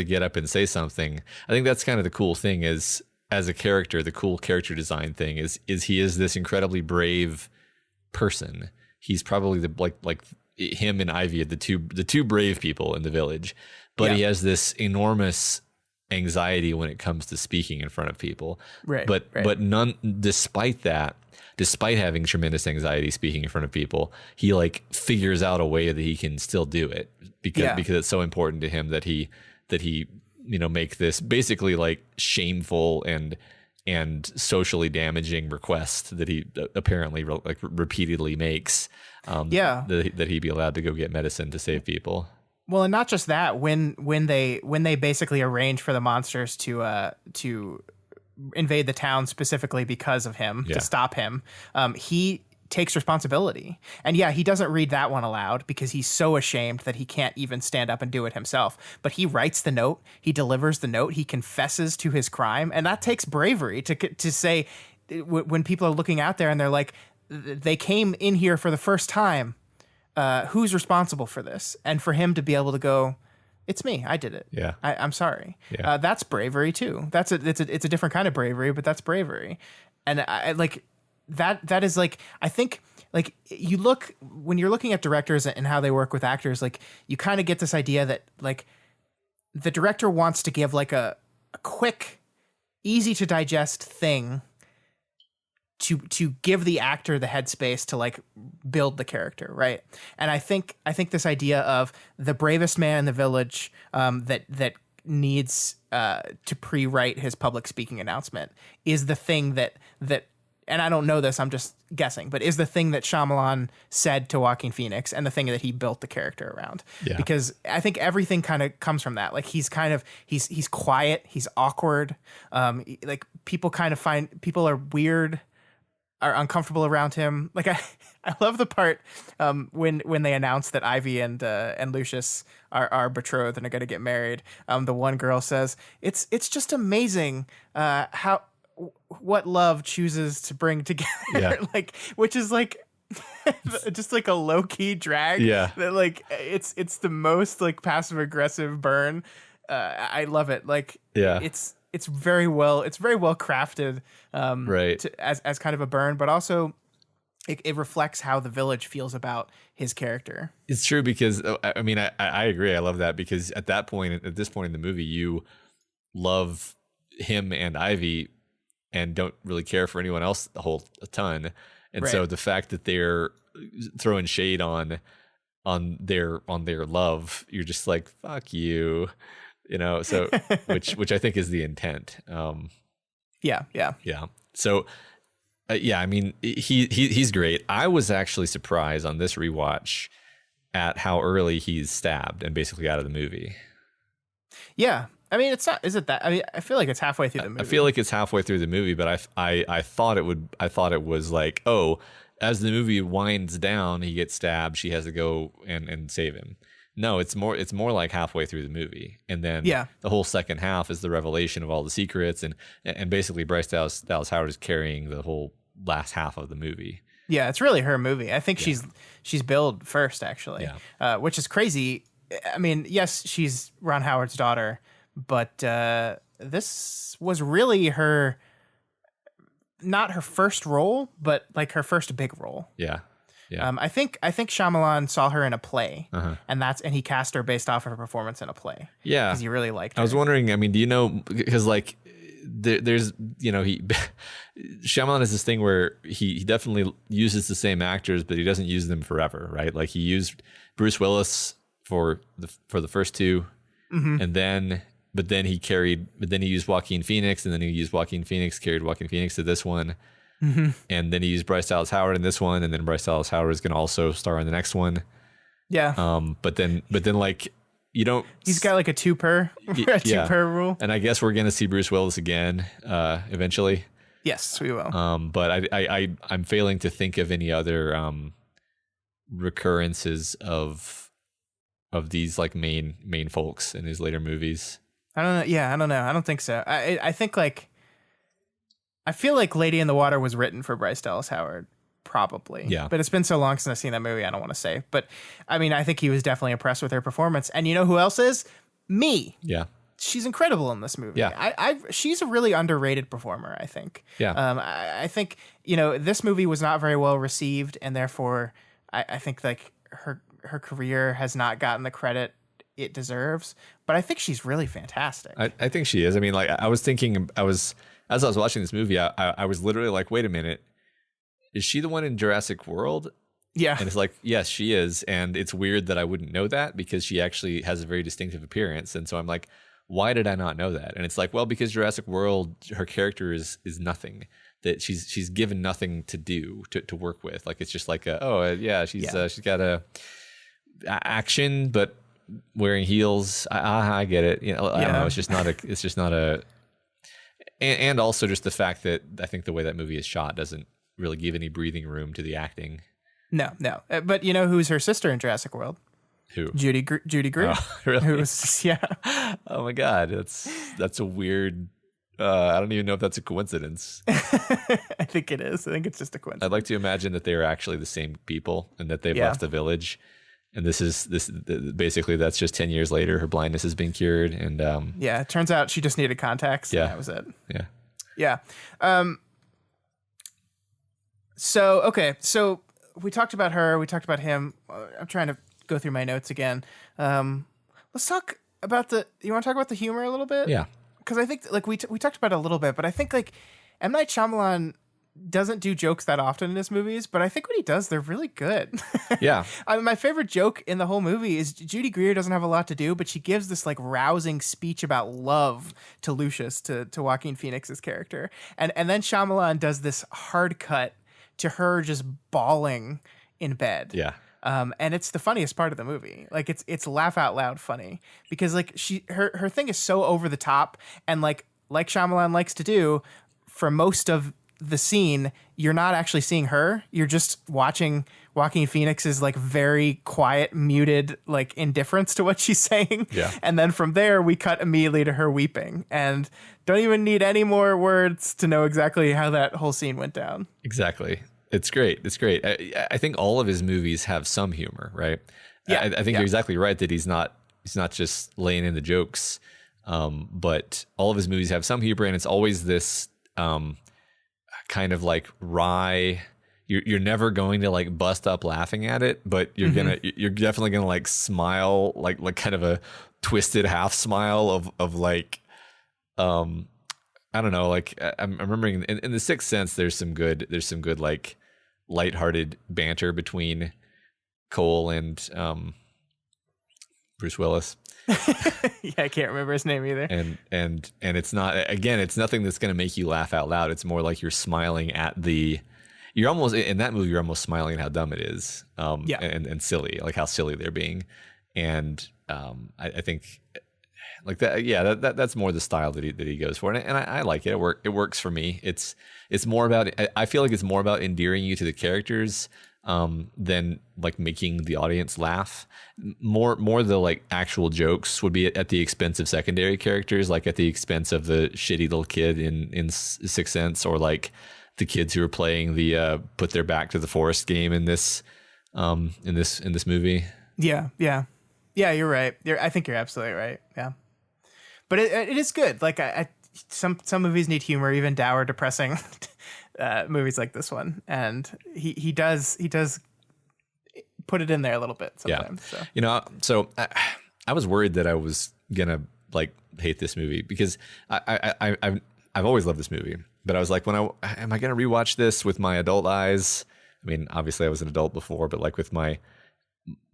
get up and say something, I think that's kind of the cool thing is, as a character, the cool character design thing is he is this incredibly brave person. He's probably the like him and Ivy are the two brave people in the village, but he has this enormous anxiety when it comes to speaking in front of people. Right. But despite having tremendous anxiety speaking in front of people, he like figures out a way that he can still do it because it's so important to him that he make this basically like shameful and socially damaging request that he apparently like repeatedly makes. That he be allowed to go get medicine to save people. Well, and not just that. When they basically arrange for the monsters to invade the town specifically because of him to stop him, he takes responsibility. And he doesn't read that one aloud because he's so ashamed that he can't even stand up and do it himself. But he writes the note, he delivers the note, he confesses to his crime, and that takes bravery to say when people are looking out there and they're like, they came in here for the first time. Who's responsible for this? And for him to be able to go, it's me. I did it. Yeah. I'm sorry. Yeah. That's bravery too. It's a different kind of bravery, but that's bravery. And I like that is like, I think like when you're looking at directors and how they work with actors, like you kind of get this idea that like the director wants to give like a quick, easy to digest thing to give the actor the headspace to like build the character, right? And I think this idea of the bravest man in the village that needs to pre-write his public speaking announcement is the thing that and I don't know this, I'm just guessing, but is the thing that Shyamalan said to Joaquin Phoenix and the thing that he built the character around. Yeah. Because I think everything kind of comes from that. Like he's quiet, he's awkward. Like people kind of find people are weird, are uncomfortable around him. Like I love the part when they announce that Ivy and Lucius are betrothed and are going to get married. The one girl says, "It's just amazing what love chooses to bring together." Yeah. Like, which is like just like a low key drag. Yeah. That like it's the most like passive aggressive burn. I love it. Like it's very well crafted, right? As kind of a burn, but also it reflects how the village feels about his character. It's true because I mean I agree. I love that because at this point in the movie, you love him and Ivy and don't really care for anyone else a ton. And so the fact that they're throwing shade on their love, you're just like, fuck you, so which I think is the intent. Yeah. So I mean, he's great. I was actually surprised on this rewatch at how early he's stabbed and basically out of the movie. Yeah. I mean, it's not. Is it that? I mean, I feel like it's halfway through the movie. I feel like it's halfway through the movie, but I thought it was like, oh, as the movie winds down, he gets stabbed. She has to go and save him. No, it's more like halfway through the movie, and then the whole second half is the revelation of all the secrets, and basically Bryce Dallas Howard is carrying the whole last half of the movie. Yeah, it's really her movie. I think she's billed first, actually, which is crazy. I mean, yes, she's Ron Howard's daughter, but this was really not her first role, but like her first big role. Yeah. I think Shyamalan saw her in a play, and he cast her based off of her performance in a play. Yeah, because he really liked her. I was wondering. I mean, do you know? Because like, there's Shyamalan has this thing where he definitely uses the same actors, but he doesn't use them forever, right? Like he used Bruce Willis for the first two, and then he used Joaquin Phoenix, and then he used Joaquin Phoenix, carried Joaquin Phoenix to this one. And then he used Bryce Dallas Howard in this one, and then Bryce Dallas Howard is going to also star in the next one. Yeah. But then like you don't. He's got like a two per rule. And I guess we're going to see Bruce Willis again eventually. Yes, we will. But I'm failing to think of any other recurrences of these like main folks in his later movies. I don't know. Yeah, I don't know. I don't think so. I think like. I feel like Lady in the Water was written for Bryce Dallas Howard, probably. Yeah. But it's been so long since I've seen that movie, I don't want to say. But, I mean, I think he was definitely impressed with her performance. And you know who else is? Me. Yeah. She's incredible in this movie. Yeah. She's a really underrated performer, I think. Yeah. I think, this movie was not very well received, and therefore I think like her career has not gotten the credit it deserves. But I think she's really fantastic. I think she is. I mean, like as I was watching this movie, I was literally like, wait a minute, is she the one in Jurassic World? Yeah. And it's like, yes, she is. And it's weird that I wouldn't know that because she actually has a very distinctive appearance. And so I'm like, why did I not know that? And it's like, well, because Jurassic World, her character is nothing. That she's given nothing to do to work with. Like it's just like she's got a action, but wearing heels. I get it. I don't know. It's just not a. And also just the fact that I think the way that movie is shot doesn't really give any breathing room to the acting. No. But you know who's her sister in Jurassic World? Who? Judy Greer. Oh, really? Who's, Oh my God, that's a weird. I don't even know if that's a coincidence. I think it is. I think it's just a coincidence. I'd like to imagine that they are actually the same people and that they've left the village. And this basically that's just 10 years later. Her blindness has been cured, and it turns out she just needed contacts. Yeah, and that was it. Yeah. So we talked about her. We talked about him. I'm trying to go through my notes again. Let's talk about you want to talk about the humor a little bit? Yeah. Because I think like we talked about it a little bit, but I think like M. Night Shyamalan doesn't do jokes that often in his movies, but I think when he does, they're really good. Yeah. I mean, my favorite joke in the whole movie is Judy Greer doesn't have a lot to do, but she gives this like rousing speech about love to Lucius, to Joaquin Phoenix's character. And then Shyamalan does this hard cut to her just bawling in bed. Yeah. And it's the funniest part of the movie. Like it's laugh out loud funny because like her thing is so over the top, and like Shyamalan likes to do for most of the scene, you're not actually seeing her. You're just watching Joaquin Phoenix's like very quiet, muted, like indifference to what she's saying. Yeah. And then from there, we cut immediately to her weeping, and don't even need any more words to know exactly how that whole scene went down. Exactly. It's great. I think all of his movies have some humor, right? Yeah. I think you're exactly right that he's not just laying in the jokes, but all of his movies have some humor, and it's always this kind of like wry, you're never going to like bust up laughing at it, but you're definitely gonna like smile, like kind of a twisted half smile of like, I don't know, like I'm remembering in The Sixth Sense, there's some good like lighthearted banter between Cole and Bruce Willis. Yeah, I can't remember his name either. And it's not, again, it's nothing that's going to make you laugh out loud. It's more like you're smiling at you're almost in that movie, you're almost smiling at how dumb it is. And silly, like how silly they're being. And I think like that, yeah, that's more the style that he goes for. And I like it. It works for me. It's more about, I feel like it's more about endearing you to the characters than like making the audience laugh. More the like actual jokes would be at the expense of secondary characters, like at the expense of the shitty little kid in Sixth Sense, or like the kids who are playing the put their back to the forest game in this movie. Yeah, you're right. I think you're absolutely right. Yeah, but it is good. Like some movies need humor, even dour, depressing movies like this one, and he does put it in there a little bit sometimes. Yeah. So. You know, so I was worried that I was gonna like hate this movie, because I've always loved this movie, but I was like, am I gonna rewatch this with my adult eyes? I mean, obviously I was an adult before, but like with my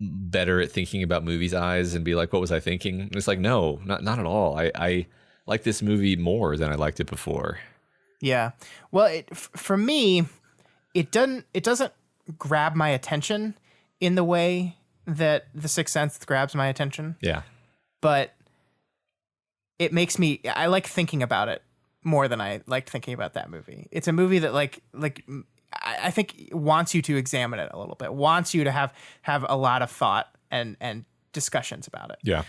better at thinking about movies eyes, and be like, what was I thinking? And it's like, no, not at all. I like this movie more than I liked it before. Yeah. Well, for me, it doesn't grab my attention in the way that The Sixth Sense grabs my attention. Yeah. But it makes me, I like thinking about it more than I liked thinking about that movie. It's a movie that like I think wants you to examine it a little bit, wants you to have a lot of thought and discussions about it. Yeah.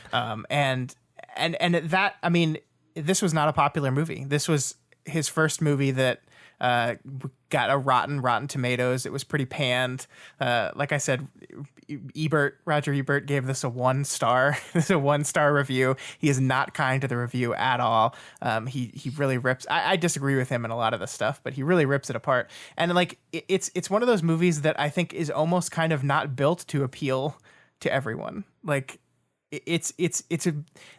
And that, I mean, this was not a popular movie. This was his first movie that got a Rotten Tomatoes. It was pretty panned. Like I said, Roger Ebert gave this a 1 star. This is a 1-star review. He is not kind to the review at all. He really rips. I disagree with him in a lot of the stuff, but he really rips it apart. And like it's one of those movies that I think is almost kind of not built to appeal to everyone. Like it's a,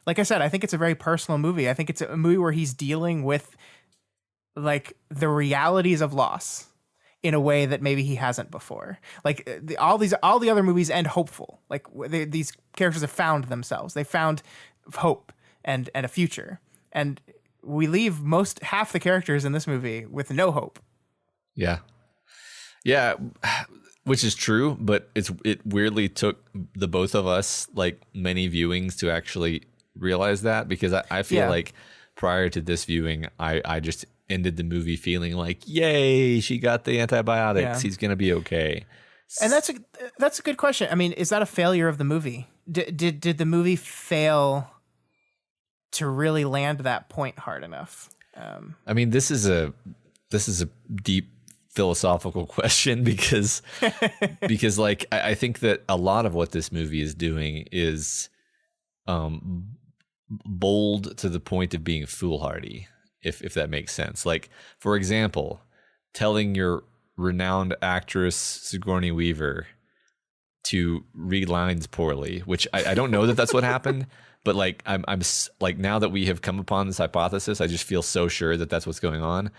like I said, I think it's a very personal movie. I think it's a movie where he's dealing with like the realities of loss in a way that maybe he hasn't before. Like all the other movies end hopeful. Like these characters have found themselves. They found hope and a future. And we leave half the characters in this movie with no hope. Yeah. Yeah. Which is true, but it weirdly took the both of us like many viewings to actually realize that, because I feel like prior to this viewing, I just ended the movie feeling like, yay, she got the antibiotics. Yeah. He's going to be okay. And that's a good question. I mean, is that a failure of the movie? Did the movie fail to really land that point hard enough? I mean, this is a deep philosophical question, because like I think that a lot of what this movie is doing is bold to the point of being foolhardy. If that makes sense. Like, for example, telling your renowned actress Sigourney Weaver to read lines poorly, which I don't know that that's what happened, but like I'm like, now that we have come upon this hypothesis, I just feel so sure that that's what's going on.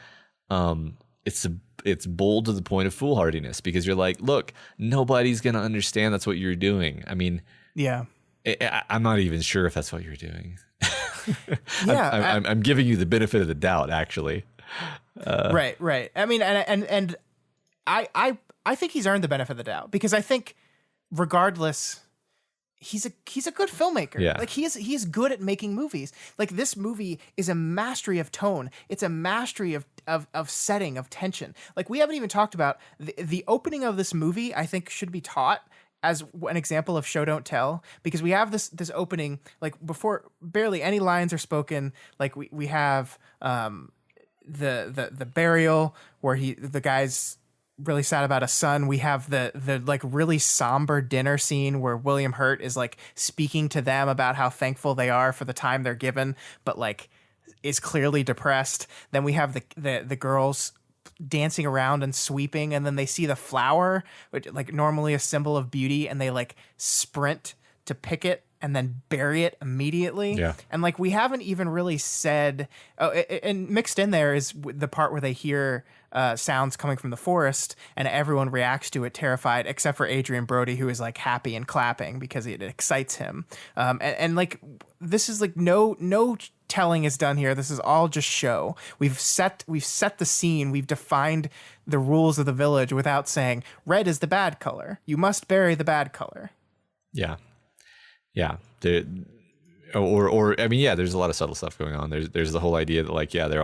It's bold to the point of foolhardiness, because you're like, look, nobody's gonna understand that's what you're doing. I mean, yeah, I'm not even sure if that's what you're doing. Yeah, I'm giving you the benefit of the doubt, actually. Right. I mean, and I think he's earned the benefit of the doubt, because I think regardless, he's a good filmmaker. Yeah. Like he is good at making movies. Like this movie is a mastery of tone. It's a mastery of setting, of tension. Like we haven't even talked about the opening of this movie. I think should be taught as an example of show don't tell, because we have this opening, like before barely any lines are spoken. Like we have the burial where the guy's really sad about a son. We have the like really somber dinner scene where William Hurt is like speaking to them about how thankful they are for the time they're given, but like is clearly depressed. Then we have the girls dancing around and sweeping, and then they see the flower, which like normally a symbol of beauty, and they like sprint to pick it and then bury it immediately. Yeah. And like we haven't even really said, and mixed in there is the part where they hear sounds coming from the forest, and everyone reacts to it terrified, except for Adrian Brody, who is like happy and clapping because it excites him. And like this is like no telling is done here. This is all just show. We've set the scene. We've defined the rules of the village without saying red is the bad color. You must bury the bad color. Yeah. Yeah. Or I mean, yeah, there's a lot of subtle stuff going on. There's the whole idea that like, yeah, they're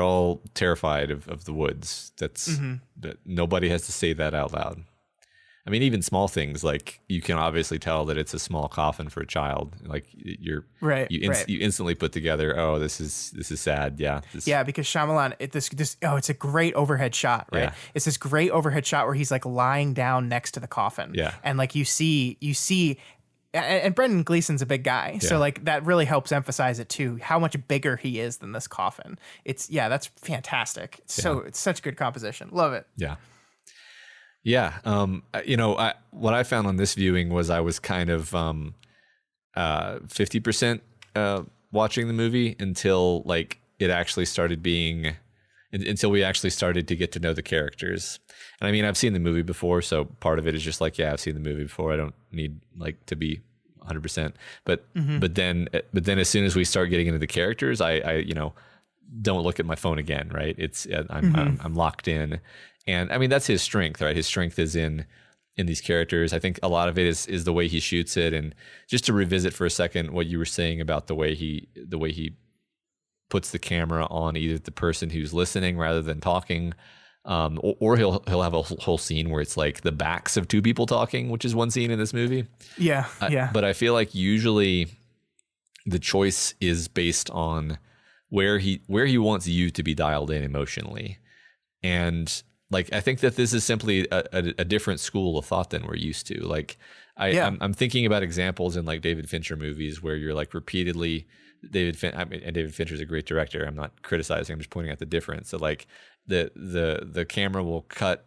all terrified of the woods. That nobody has to say that out loud. I mean, even small things like you can obviously tell that it's a small coffin for a child. Like you instantly put together, oh, this is sad. Yeah. Because Shyamalan, it's a great overhead shot, right? Yeah. It's this great overhead shot where he's like lying down next to the coffin. Yeah. And like you see, and Brendan Gleeson's a big guy. So like that really helps emphasize it too, how much bigger he is than this coffin. That's fantastic. It's such good composition. Love it. Yeah. Yeah. What I found on this viewing was I was kind of 50% watching the movie until like it actually started until we actually started to get to know the characters. And I mean, I've seen the movie before, so part of it is just like, yeah, I've seen the movie before. I don't need like to be 100%. But then as soon as we start getting into the characters, I don't look at my phone again, right? I'm locked in. And I mean, that's his strength, right? His strength is in these characters. I think a lot of it is the way he shoots it. And just to revisit for a second what you were saying about the way he puts the camera on either the person who's listening rather than talking, or he'll have a whole scene where it's like the backs of two people talking, which is one scene in this movie. Yeah. But I feel like usually the choice is based on where he wants you to be dialed in emotionally. And like, I think that this is simply a different school of thought than we're used to. Like, I'm thinking about examples in like David Fincher movies where you're like repeatedly David Fincher's a great director. I'm not criticizing. I'm just pointing out the difference. So like the camera will cut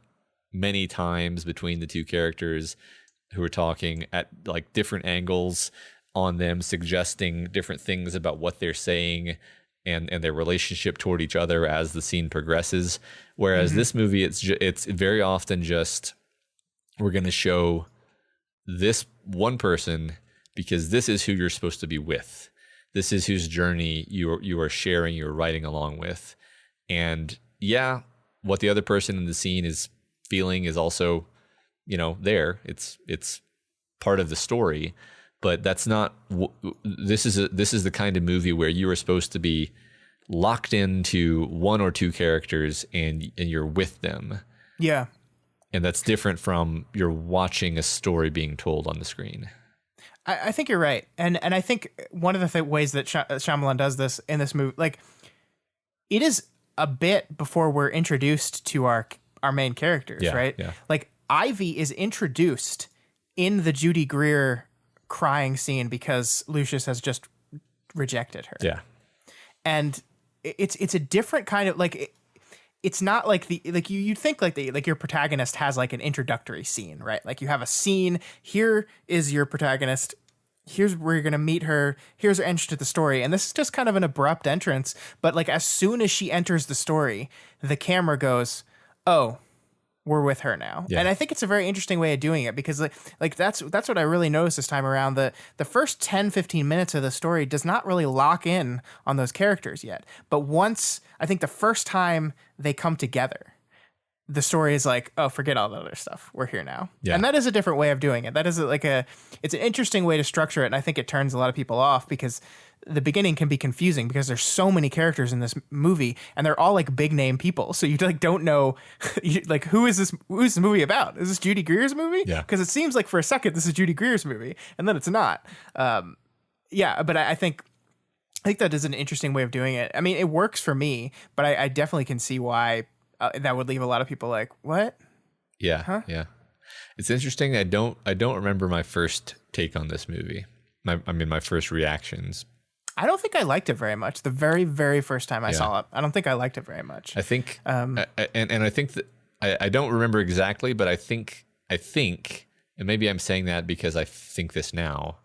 many times between the two characters who are talking at like different angles on them, suggesting different things about what they're saying and their relationship toward each other as the scene progresses. Whereas this movie, it's very often just, we're going to show this one person because this is who you're supposed to be with. This is whose journey you are sharing, you're riding along with. And yeah, what the other person in the scene is feeling is also, there. It's part of the story. But that's not. This is the kind of movie where you are supposed to be locked into one or two characters and you're with them. Yeah, and that's different from you're watching a story being told on the screen. I think you're right, and I think one of the ways that Shyamalan does this in this movie, like it is a bit before we're introduced to our main characters, right? Yeah. Like Ivy is introduced in the Judy Greer crying scene because Lucius has just rejected her. Yeah. And it's a different kind of like it's not like you'd think like your protagonist has like an introductory scene, right? Like you have a scene, here is your protagonist, here's where you're going to meet her, here's her entrance to the story, and this is just kind of an abrupt entrance, but like as soon as she enters the story, the camera goes, "Oh, we're with her now." Yeah. And I think it's a very interesting way of doing it because like that's what I really noticed this time around. The first 10-15 minutes of the story does not really lock in on those characters yet. But once, I think the first time they come together, the story is like, oh, forget all the other stuff. We're here now. Yeah. And that is a different way of doing it. That is it's an interesting way to structure it. And I think it turns a lot of people off because the beginning can be confusing because there's so many characters in this movie and they're all like big name people. So you like don't know like who's this movie about? Is this Judy Greer's movie? Yeah. Because it seems like for a second this is Judy Greer's movie and then it's not. But I think that is an interesting way of doing it. I mean, it works for me, but I definitely can see why that would leave a lot of people like, what? Yeah. Huh? Yeah. It's interesting. I don't remember my first take on this movie. My first reactions. I don't think I liked it very much. The very, very first time I saw it, I don't think I liked it very much. I think, and I think that I don't remember exactly, but I think, and maybe I'm saying that because I think this now,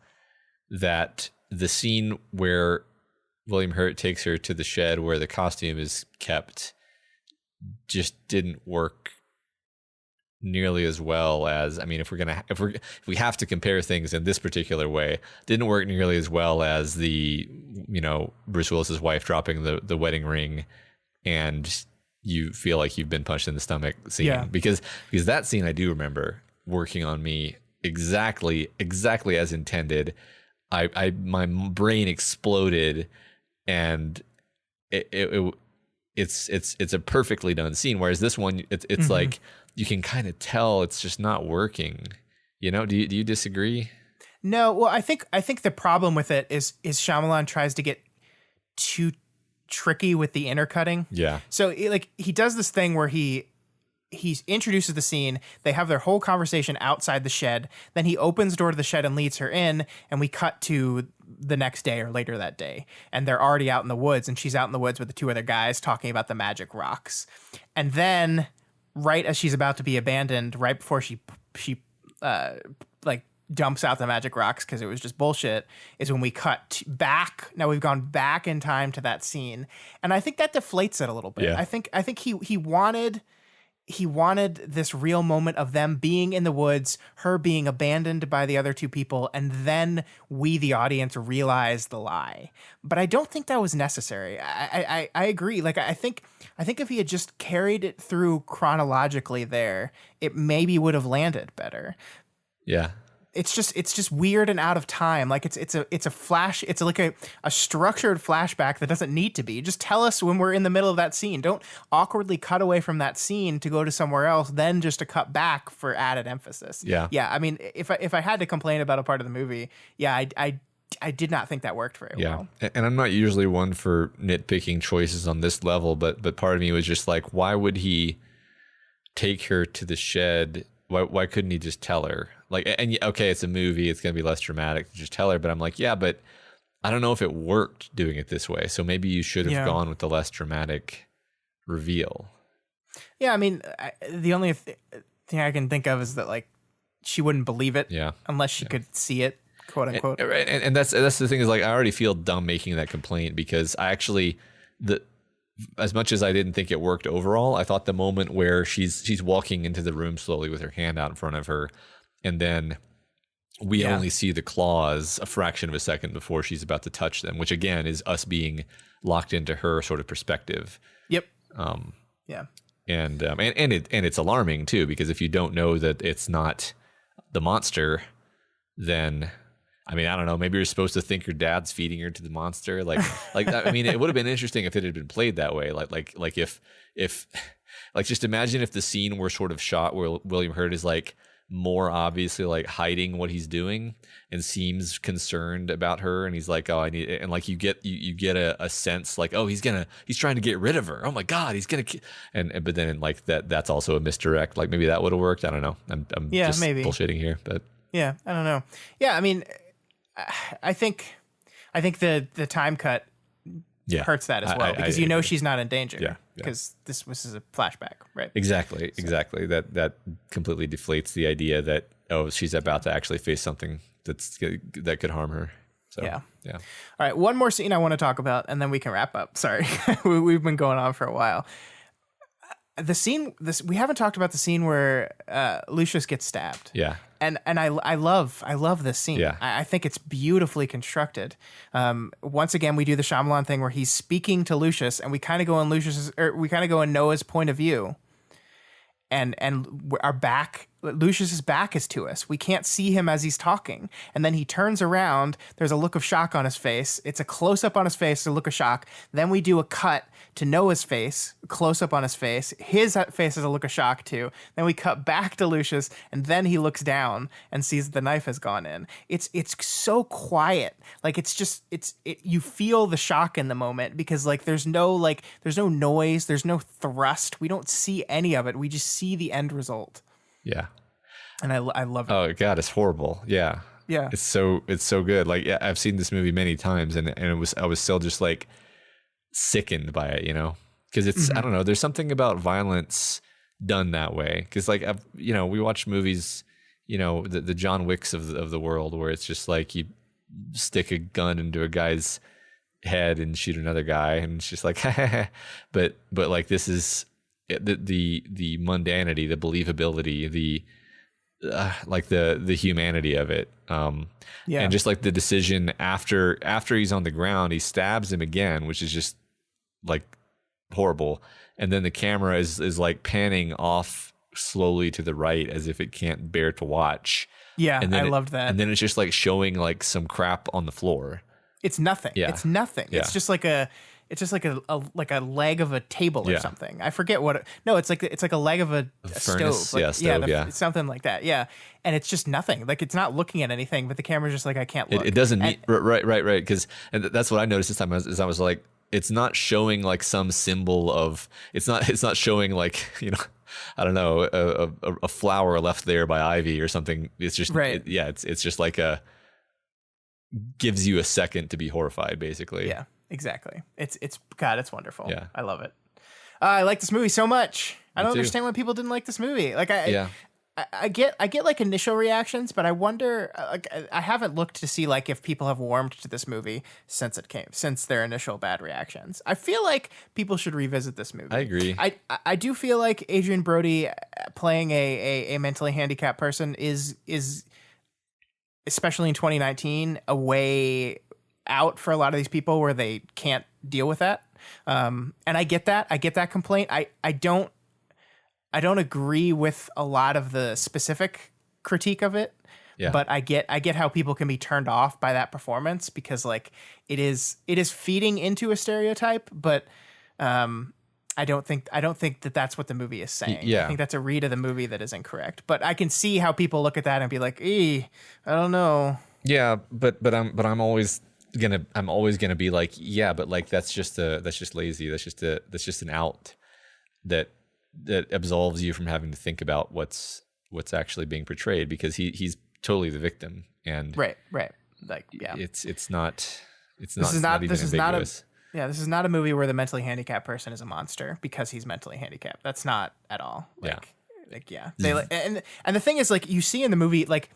that the scene where William Hurt takes her to the shed where the costume is kept just didn't work nearly as well as, I mean, if we have to compare things in this particular way, didn't work nearly as well as the, Bruce Willis's wife dropping the wedding ring and you feel like you've been punched in the stomach scene. Yeah. Because that scene I do remember working on me exactly as intended. My brain exploded, and it's a perfectly done scene. Whereas this one, it's like you can kind of tell it's just not working. Do you disagree? No, well, I think the problem with it is Shyamalan tries to get too tricky with the intercutting. Yeah. So he does this thing where he introduces the scene. They have their whole conversation outside the shed. Then he opens the door to the shed and leads her in. And we cut to the next day or later that day. And they're already out in the woods. And she's out in the woods with the two other guys talking about the magic rocks. And then right as she's about to be abandoned, right before she dumps out the magic rocks because it was just bullshit, is when we cut back. Now we've gone back in time to that scene. And I think that deflates it a little bit. Yeah. I think he wanted this real moment of them being in the woods, her being abandoned by the other two people, and then we, the audience, realize the lie. But I don't think that was necessary. I agree. I think if he had just carried it through chronologically there, it maybe would have landed better. Yeah. It's just weird and out of time. It's a flash. It's like a structured flashback that doesn't need to be. Just tell us when we're in the middle of that scene. Don't awkwardly cut away from that scene to go to somewhere else, then just to cut back for added emphasis. Yeah. Yeah. I mean, if I had to complain about a part of the movie, yeah, I did not think that worked very well. And I'm not usually one for nitpicking choices on this level, but part of me was just like, why would he take her to the shed? Why couldn't he just tell her? Okay, it's a movie, it's going to be less dramatic to just tell her, but I'm like, yeah, but I don't know if it worked doing it this way. So maybe you should have gone with the less dramatic reveal. Yeah, I mean, the only thing I can think of is that she wouldn't believe it unless she could see it, quote unquote. And that's the thing is I already feel dumb making that complaint because I actually as much as I didn't think it worked overall, I thought the moment where she's walking into the room slowly with her hand out in front of her, and then we only see the claws a fraction of a second before she's about to touch them, which again is us being locked into her sort of perspective. Yep. And it's alarming too, because if you don't know that it's not the monster, then I mean, I don't know. Maybe you're supposed to think your dad's feeding her to the monster. I mean, it would have been interesting if it had been played that way. If just imagine if the scene were sort of shot where William Hurt is more obviously hiding what he's doing and seems concerned about her, and he's like, oh, I need it. And you get a sense he's trying to get rid of her. Oh my God, he's gonna but then that's also a misdirect. Maybe that would have worked. I don't know. I'm just maybe bullshitting here, but yeah, I don't know. Yeah, I mean, I think the time cut hurts that as well, because she's not in danger. Yeah, because this is a flashback, right? Exactly. That completely deflates the idea that she's about to actually face something that could harm her. So yeah. All right, one more scene I want to talk about, and then we can wrap up. Sorry, we've been going on for a while. The scene, we haven't talked about the scene where Lucius gets stabbed. Yeah. And I love this scene. Yeah. I think it's beautifully constructed. Once again, we do the Shyamalan thing where he's speaking to Lucius, and we kind of go in Noah's point of view. And Lucius's back is to us. We can't see him as he's talking. And then he turns around. There's a look of shock on his face. It's a close up on his face, a look of shock. Then we do a cut to Noah's face, close up on his face. His face has a look of shock too. Then we cut back to Lucius, and then he looks down and sees the knife has gone in. It's so quiet. You feel the shock in the moment because there's no noise, there's no thrust. We don't see any of it. We just see the end result. Yeah. And I love it. Oh God, it's horrible. Yeah. Yeah. It's so good. Like, yeah, I've seen this movie many times, and I was still just like sickened by it, you know, because it's I don't know. There's something about violence done that way. Because like we watch movies, the John Wicks of the world, where it's just like you stick a gun into a guy's head and shoot another guy, and it's just like, but like this is the mundanity, the believability, the like the humanity of it, and just like the decision after he's on the ground, he stabs him again, which is just like horrible, and then the camera is like panning off slowly to the right as if it can't bear to watch. Yeah, and then I loved that. And then it's just like showing like some crap on the floor. It's nothing. Yeah. It's nothing. Yeah. It's just like a leg of a table or something. I forget what. It's like a leg of a furnace. stove. Like, stove. Something like that. Yeah, and it's just nothing. Like it's not looking at anything, but the camera's just like I can't look. It doesn't need right. Because that's what I noticed this time. I was like, it's not showing like some symbol of. It's not showing like I don't know, a flower left there by ivy or something. It's just it's just like gives you a second to be horrified, basically. Yeah, exactly. It's God, it's wonderful. Yeah, I love it. I like this movie so much. I don't understand why people didn't like this movie. Like I get like initial reactions, but I wonder. Like I haven't looked to see like if people have warmed to this movie since their initial bad reactions. I feel like people should revisit this movie. I agree. I do feel like Adrian Brody playing a mentally handicapped person is especially in 2019 a way out for a lot of these people where they can't deal with that. And I get that. I get that complaint. I don't agree with a lot of the specific critique of it, but I get how people can be turned off by that performance because like it is feeding into a stereotype, but I don't think that that's what the movie is saying. Yeah. I think that's a read of the movie that is incorrect. But I can see how people look at that and be like, I don't know. Yeah, but I'm always gonna be like, yeah, but like that's just lazy. That's just an out that absolves you from having to think about what's actually being portrayed because he's totally the victim and right like it's not even ambiguous. This is not a movie where the mentally handicapped person is a monster because he's mentally handicapped. That's not at all. And the thing is, like, you see in the movie, like,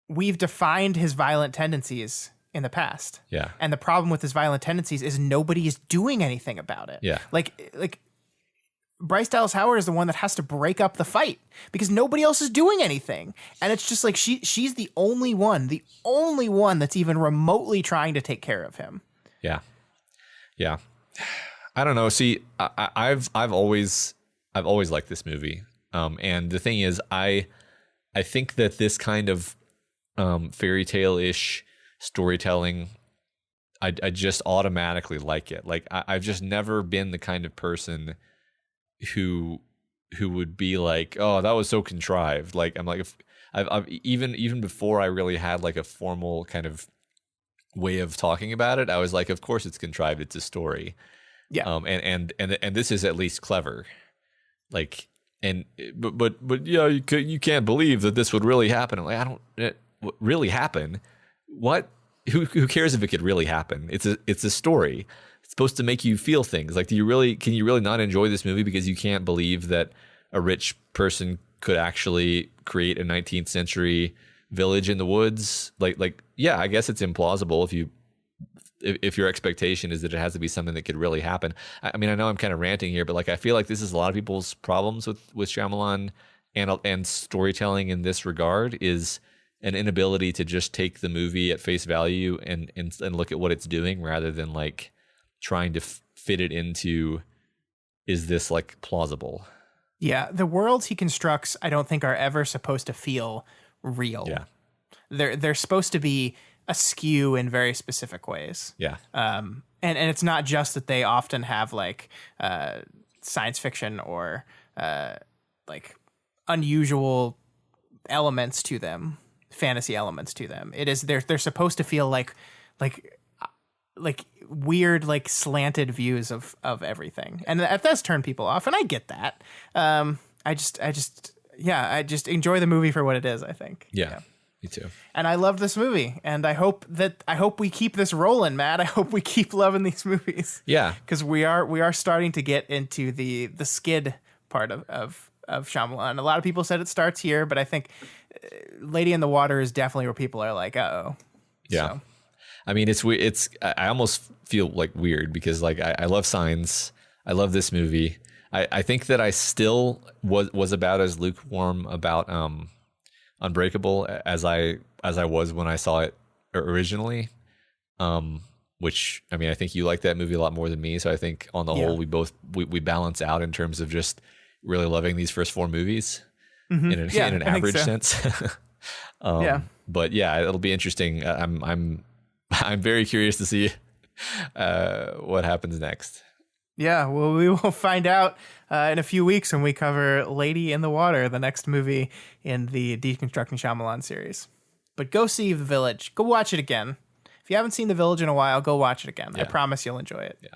we've defined his violent tendencies in the past. Yeah. And the problem with his violent tendencies is nobody is doing anything about it. Yeah. Like Bryce Dallas Howard is the one that has to break up the fight because nobody else is doing anything. And it's just like she's the only one that's even remotely trying to take care of him. Yeah. Yeah. I don't know. See, I've always liked this movie. And the thing is, I think that this kind of fairy tale-ish storytelling, I just automatically like it. Like I've just never been the kind of person who would be like, oh, that was so contrived. Like I'm like, if I've even before I really had like a formal kind of way of talking about it, I was like, of course it's contrived. It's a story. Yeah. And this is at least clever. Like, but yeah, you can't believe that this would really happen. I'm like, it really happen. What? Who cares if it could really happen? It's a story. It's supposed to make you feel things. Like, can you really not enjoy this movie because you can't believe that a rich person could actually create a 19th century village in the woods? Like, yeah, I guess it's implausible if your expectation is that it has to be something that could really happen. I mean, I know I'm kind of ranting here, but like, I feel like this is a lot of people's problems with Shyamalan and storytelling in this regard is an inability to just take the movie at face value and look at what it's doing rather than like trying to fit it into, is this like plausible? Yeah. The worlds he constructs, I don't think are ever supposed to feel real. Yeah. They're supposed to be askew in very specific ways. Yeah. And it's not just that they often have like science fiction or like unusual elements to them, fantasy elements to them. It is they're supposed to feel like weird, like slanted views of everything, and that does turn people off. And I get that. I just enjoy the movie for what it is, I think. Yeah. Me too. And I love this movie, and I hope we keep this rolling, Matt. I hope we keep loving these movies. Yeah, because we are starting to get into the skid part of Shyamalan. A lot of people said it starts here, but I think Lady in the Water is definitely where people are like, uh-oh. Yeah. So. I mean, it's weird. I almost feel like weird because like I love Signs. I love this movie. I think that I still was about as lukewarm about Unbreakable as I was when I saw it originally. Which, I mean, I think you like that movie a lot more than me. So I think on the whole, we balance out in terms of just really loving these first 4 movies in an average sense. But yeah, it'll be interesting. I'm very curious to see what happens next. Yeah, well, we will find out in a few weeks when we cover Lady in the Water, the next movie in the Deconstructing Shyamalan series. But go see The Village. Go watch it again. If you haven't seen The Village in a while, go watch it again. I promise you'll enjoy it. Yeah.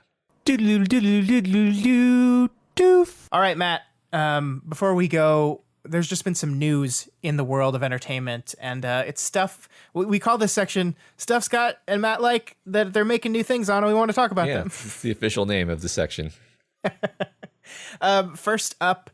All right, Matt. Before we go, there's just been some news in the world of entertainment, and it's stuff. We call this section Stuff Scott and Matt like that they're making new things on, and we want to talk about them. It's the official name of the section. First up,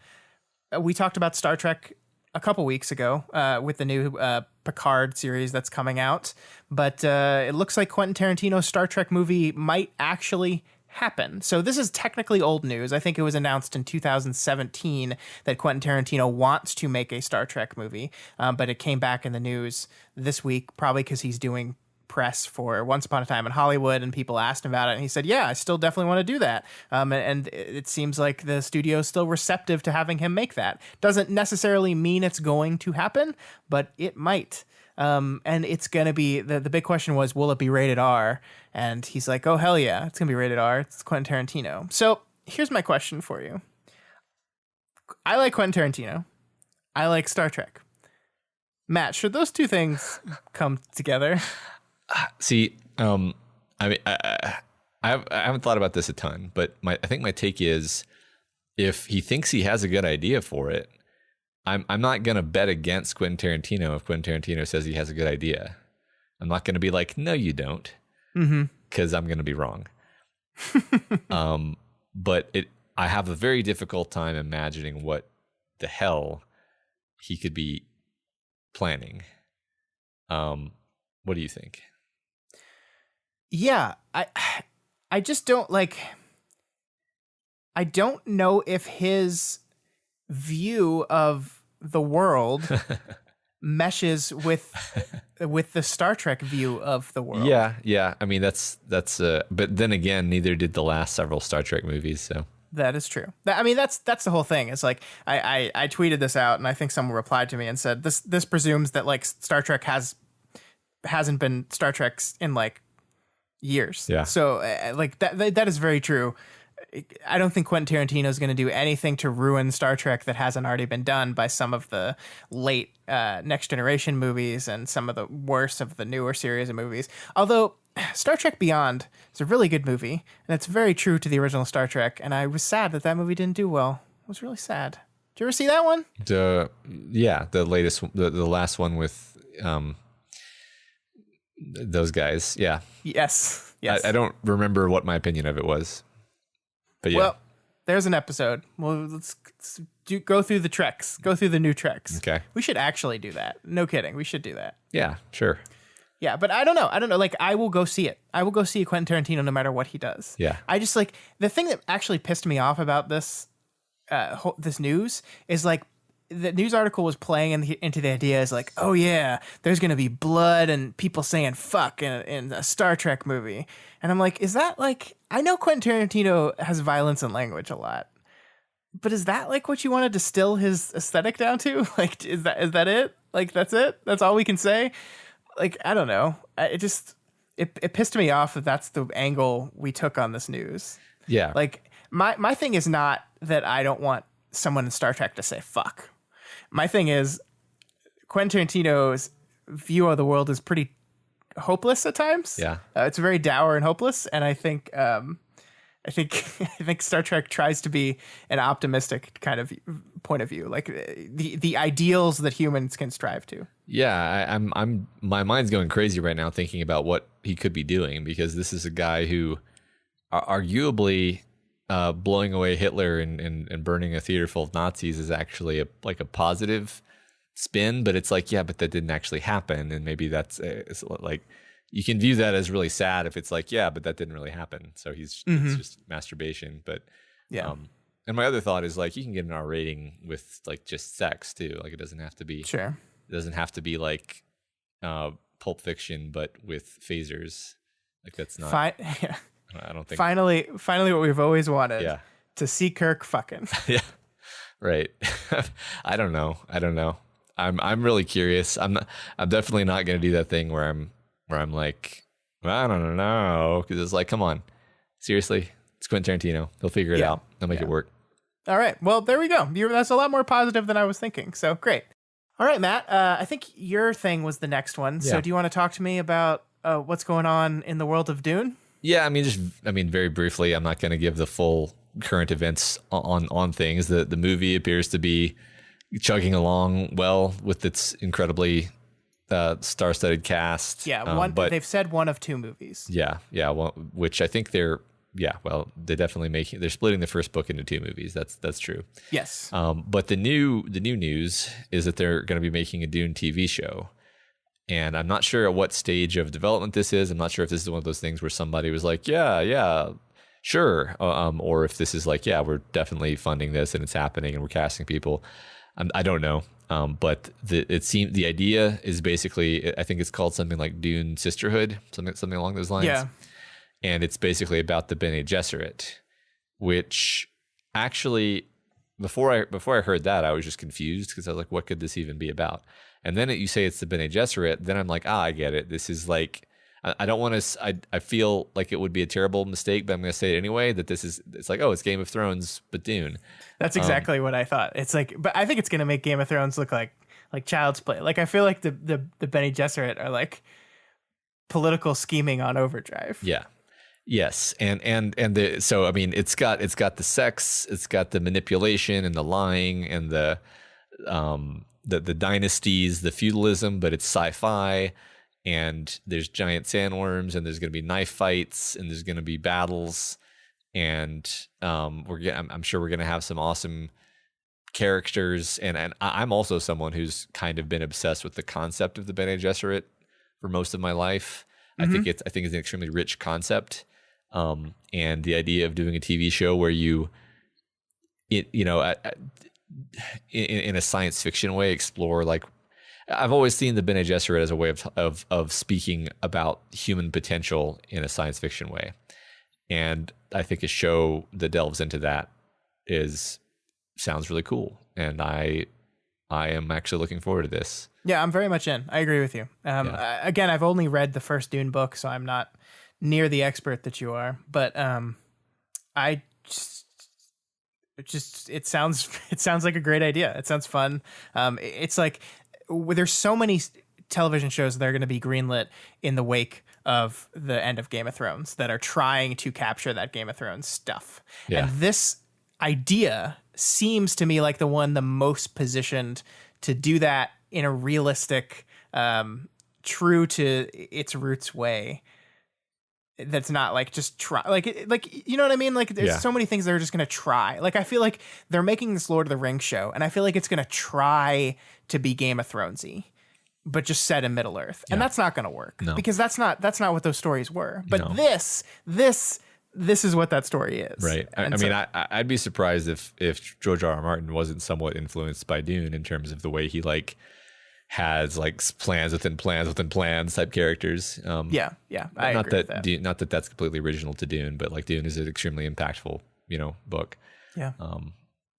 we talked about Star Trek a couple weeks ago with the new Picard series that's coming out, but it looks like Quentin Tarantino's Star Trek movie might actually happen. So this is technically old news. I think it was announced in 2017 that Quentin Tarantino wants to make a Star Trek movie, but it came back in the news this week, probably because he's doing press for Once Upon a Time in Hollywood, and people asked him about it, and he said, yeah, I still definitely want to do that. And it seems like the studio is still receptive to having him make that. Doesn't necessarily mean it's going to happen, but it might. And it's going to be, the big question was, will it be rated R? And he's like, oh, hell yeah, it's going to be rated R. It's Quentin Tarantino. So here's my question for you. I like Quentin Tarantino. I like Star Trek. Matt, should those two things come together? See, I mean, I haven't thought about this a ton, but I think my take is if he thinks he has a good idea for it, I'm not going to bet against Quentin Tarantino if Quentin Tarantino says he has a good idea. I'm not going to be like, no, you don't, because I'm going to be wrong. But I have a very difficult time imagining what the hell he could be planning. What do you think? Yeah, I just don't I don't know if his view of the world meshes with the Star Trek view of the world. Yeah. I mean, that's but then again, neither did the last several Star Trek movies. So that is true. I mean, that's the whole thing. It's like I tweeted this out, and I think someone replied to me and said this presumes that like Star Trek hasn't been Star Trek's in like years. Yeah. So like that is very true. I don't think Quentin Tarantino is going to do anything to ruin Star Trek that hasn't already been done by some of the late Next Generation movies and some of the worst of the newer series of movies. Although Star Trek Beyond is a really good movie, and it's very true to the original Star Trek, and I was sad that movie didn't do well. I was really sad. Did you ever see that one? The latest, the last one with those guys. Yeah. Yes. I don't remember what my opinion of it was. But yeah. Well, there's an episode. Well, let's go through the Treks. Go through the new Treks. Okay. We should actually do that. No kidding. We should do that. Yeah, sure. Yeah, but I don't know. Like, I will go see it. I will go see Quentin Tarantino no matter what he does. Yeah. I just like the thing that actually pissed me off about this this news is like the news article was playing into the idea is like, oh yeah, there's going to be blood and people saying fuck in a Star Trek movie. And I'm like, is that like, I know Quentin Tarantino has violence and language a lot, but is that like what you want to distill his aesthetic down to? Like, is that it? Like, that's it? That's all we can say? Like, I don't know. It pissed me off that that's the angle we took on this news. Yeah. Like, my thing is not that I don't want someone in Star Trek to say fuck. My thing is Quentin Tarantino's view of the world is pretty hopeless at times. Yeah. It's very dour and hopeless. And I think I think I think Star Trek tries to be an optimistic kind of point of view, like the ideals that humans can strive to. Yeah, I'm my mind's going crazy right now thinking about what he could be doing, because this is a guy who arguably blowing away Hitler and burning a theater full of Nazis is actually a positive spin, but it's like, yeah, but that didn't actually happen, and maybe that's it's like you can view that as really sad if it's like, yeah, but that didn't really happen, so it's just masturbation. But Yeah. And my other thought is like, you can get an R rating with like just sex too, like it doesn't have to be Sure. it doesn't have to be like Pulp Fiction, but with phasers. Like that's not. Yeah. I don't think. Finally, what we've always wanted. Yeah. To see Kirk fucking. Yeah. Right. I don't know. I'm really curious. I'm definitely not going to do that thing where I'm like, I don't know, because it's like, come on, seriously, it's Quentin Tarantino. He'll figure it out. He'll make it work. All right. Well, there we go. That's a lot more positive than I was thinking. So great. All right, Matt. I think your thing was the next one. So do you want to talk to me about what's going on in the world of Dune? Yeah, I mean, very briefly. I'm not going to give the full current events on things. The movie appears to be chugging along well with its incredibly star-studded cast. Yeah, but they've said one of two movies. Yeah, well, which I think they're definitely splitting the first book into two movies. That's true. Yes. But the new news is that they're going to be making a Dune TV show. And I'm not sure at what stage of development this is. I'm not sure if this is one of those things where somebody was like, yeah, sure. Or if this is like, yeah, we're definitely funding this and it's happening and we're casting people. I don't know. But the idea is basically, I think it's called something like Dune Sisterhood, something along those lines. Yeah. And it's basically about the Bene Gesserit, which actually, before I heard that, I was just confused because I was like, what could this even be about? And then you say it's the Bene Gesserit, then I'm like, I get it. This is like, I don't want to, I feel like it would be a terrible mistake, but I'm going to say it anyway, that it's like, oh, it's Game of Thrones, but Dune. That's exactly what I thought. It's like, but I think it's going to make Game of Thrones look like child's play. Like, I feel like the Bene Gesserit are like political scheming on overdrive. Yeah. Yes, so I mean, it's got the sex, it's got the manipulation and the lying and the dynasties, the feudalism, but it's sci-fi, and there's giant sandworms, and there's going to be knife fights, and there's going to be battles, and I'm sure we're going to have some awesome characters, and I'm also someone who's kind of been obsessed with the concept of the Bene Gesserit for most of my life. I think it's an extremely rich concept. And the idea of doing a TV show where in a science fiction way, explore, like, I've always seen the Bene Gesserit as a way of speaking about human potential in a science fiction way. And I think a show that delves into that sounds really cool. And I am actually looking forward to this. Yeah, I'm very much in. I agree with you. Again, I've only read the first Dune book, so I'm not near the expert that you are, but I just it sounds like a great idea. It sounds fun. It's like there's so many television shows that are going to be greenlit in the wake of the end of Game of Thrones that are trying to capture that Game of Thrones stuff. Yeah. And this idea seems to me like the one the most positioned to do that in a realistic, true to its roots way. That's not like just try, like you know what I mean? Like there's so many things they're just gonna try. Like I feel like they're making this Lord of the Rings show, and I feel like it's gonna try to be Game of Thronesy, but just set in Middle Earth, and that's not gonna work because that's not what those stories were. But this is what that story is, right? I mean, I'd be surprised if George R. Martin wasn't somewhat influenced by Dune in terms of the way he like has like plans within plans type characters. I agree with that. Not that that's completely original to Dune, but like Dune is an extremely impactful, book. Yeah.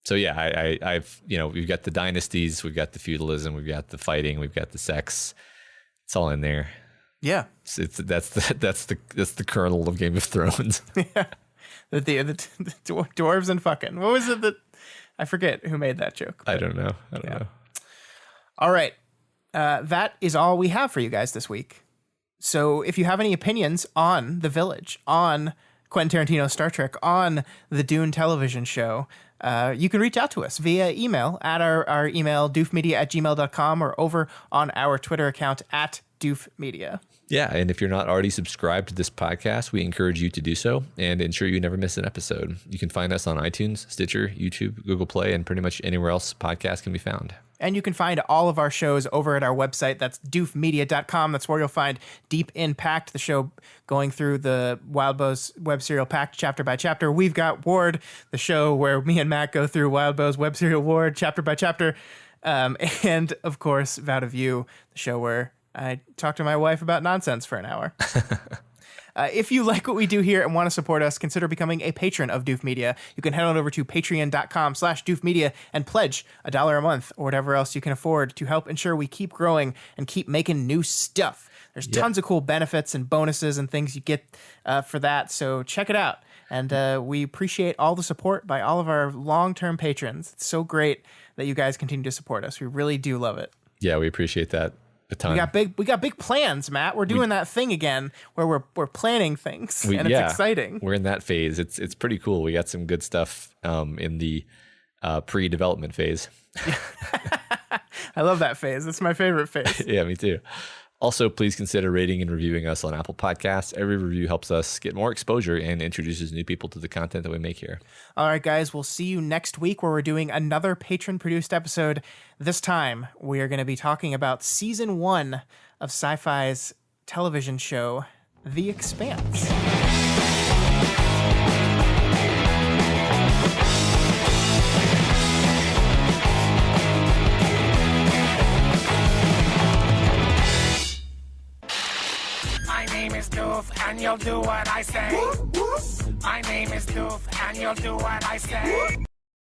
So yeah, I've we've got the dynasties, we've got the feudalism, we've got the fighting, we've got the sex. It's all in there. Yeah. That's the kernel of Game of Thrones. Yeah. The dwarves and fucking. What was it that I forget who made that joke? I don't know. All right. That is all we have for you guys this week. So if you have any opinions on The Village, on Quentin Tarantino's Star Trek on the Dune television show, you can reach out to us via email at our email, doofmedia@gmail.com, or over on our Twitter account at doofmedia. Yeah, and if you're not already subscribed to this podcast, we encourage you to do so and ensure you never miss an episode. You can find us on iTunes, Stitcher, YouTube, Google Play, and pretty much anywhere else podcasts can be found. And you can find all of our shows over at our website. That's doofmedia.com. That's where you'll find Deep Impact, the show going through the Wildbow's web serial Pact chapter by chapter. We've got Ward, the show where me and Matt go through Wildbow's web serial Ward chapter by chapter. And, of course, Vow to View, the show where I talk to my wife about nonsense for an hour. If you like what we do here and want to support us, consider becoming a patron of Doof Media. You can head on over to patreon.com/doofmedia and pledge $1 a month or whatever else you can afford to help ensure we keep growing and keep making new stuff. There's tons of cool benefits and bonuses and things you get for that, so check it out. And we appreciate all the support by all of our long-term patrons. It's so great that you guys continue to support us. We really do love it. Yeah, we appreciate that a ton. We got big plans, Matt. We're doing that thing again where we're planning things, and it's exciting. We're in that phase. It's pretty cool. We got some good stuff in the pre-development phase. I love that phase. It's my favorite phase. Yeah, me too. Also, please consider rating and reviewing us on Apple Podcasts. Every review helps us get more exposure and introduces new people to the content that we make here. All right, guys, we'll see you next week where we're doing another patron-produced episode. This time, we are going to be talking about Season 1 of Sci-Fi's television show, The Expanse. My name is Doof, and you'll do what I say. My name is Doof, and you'll do what I say.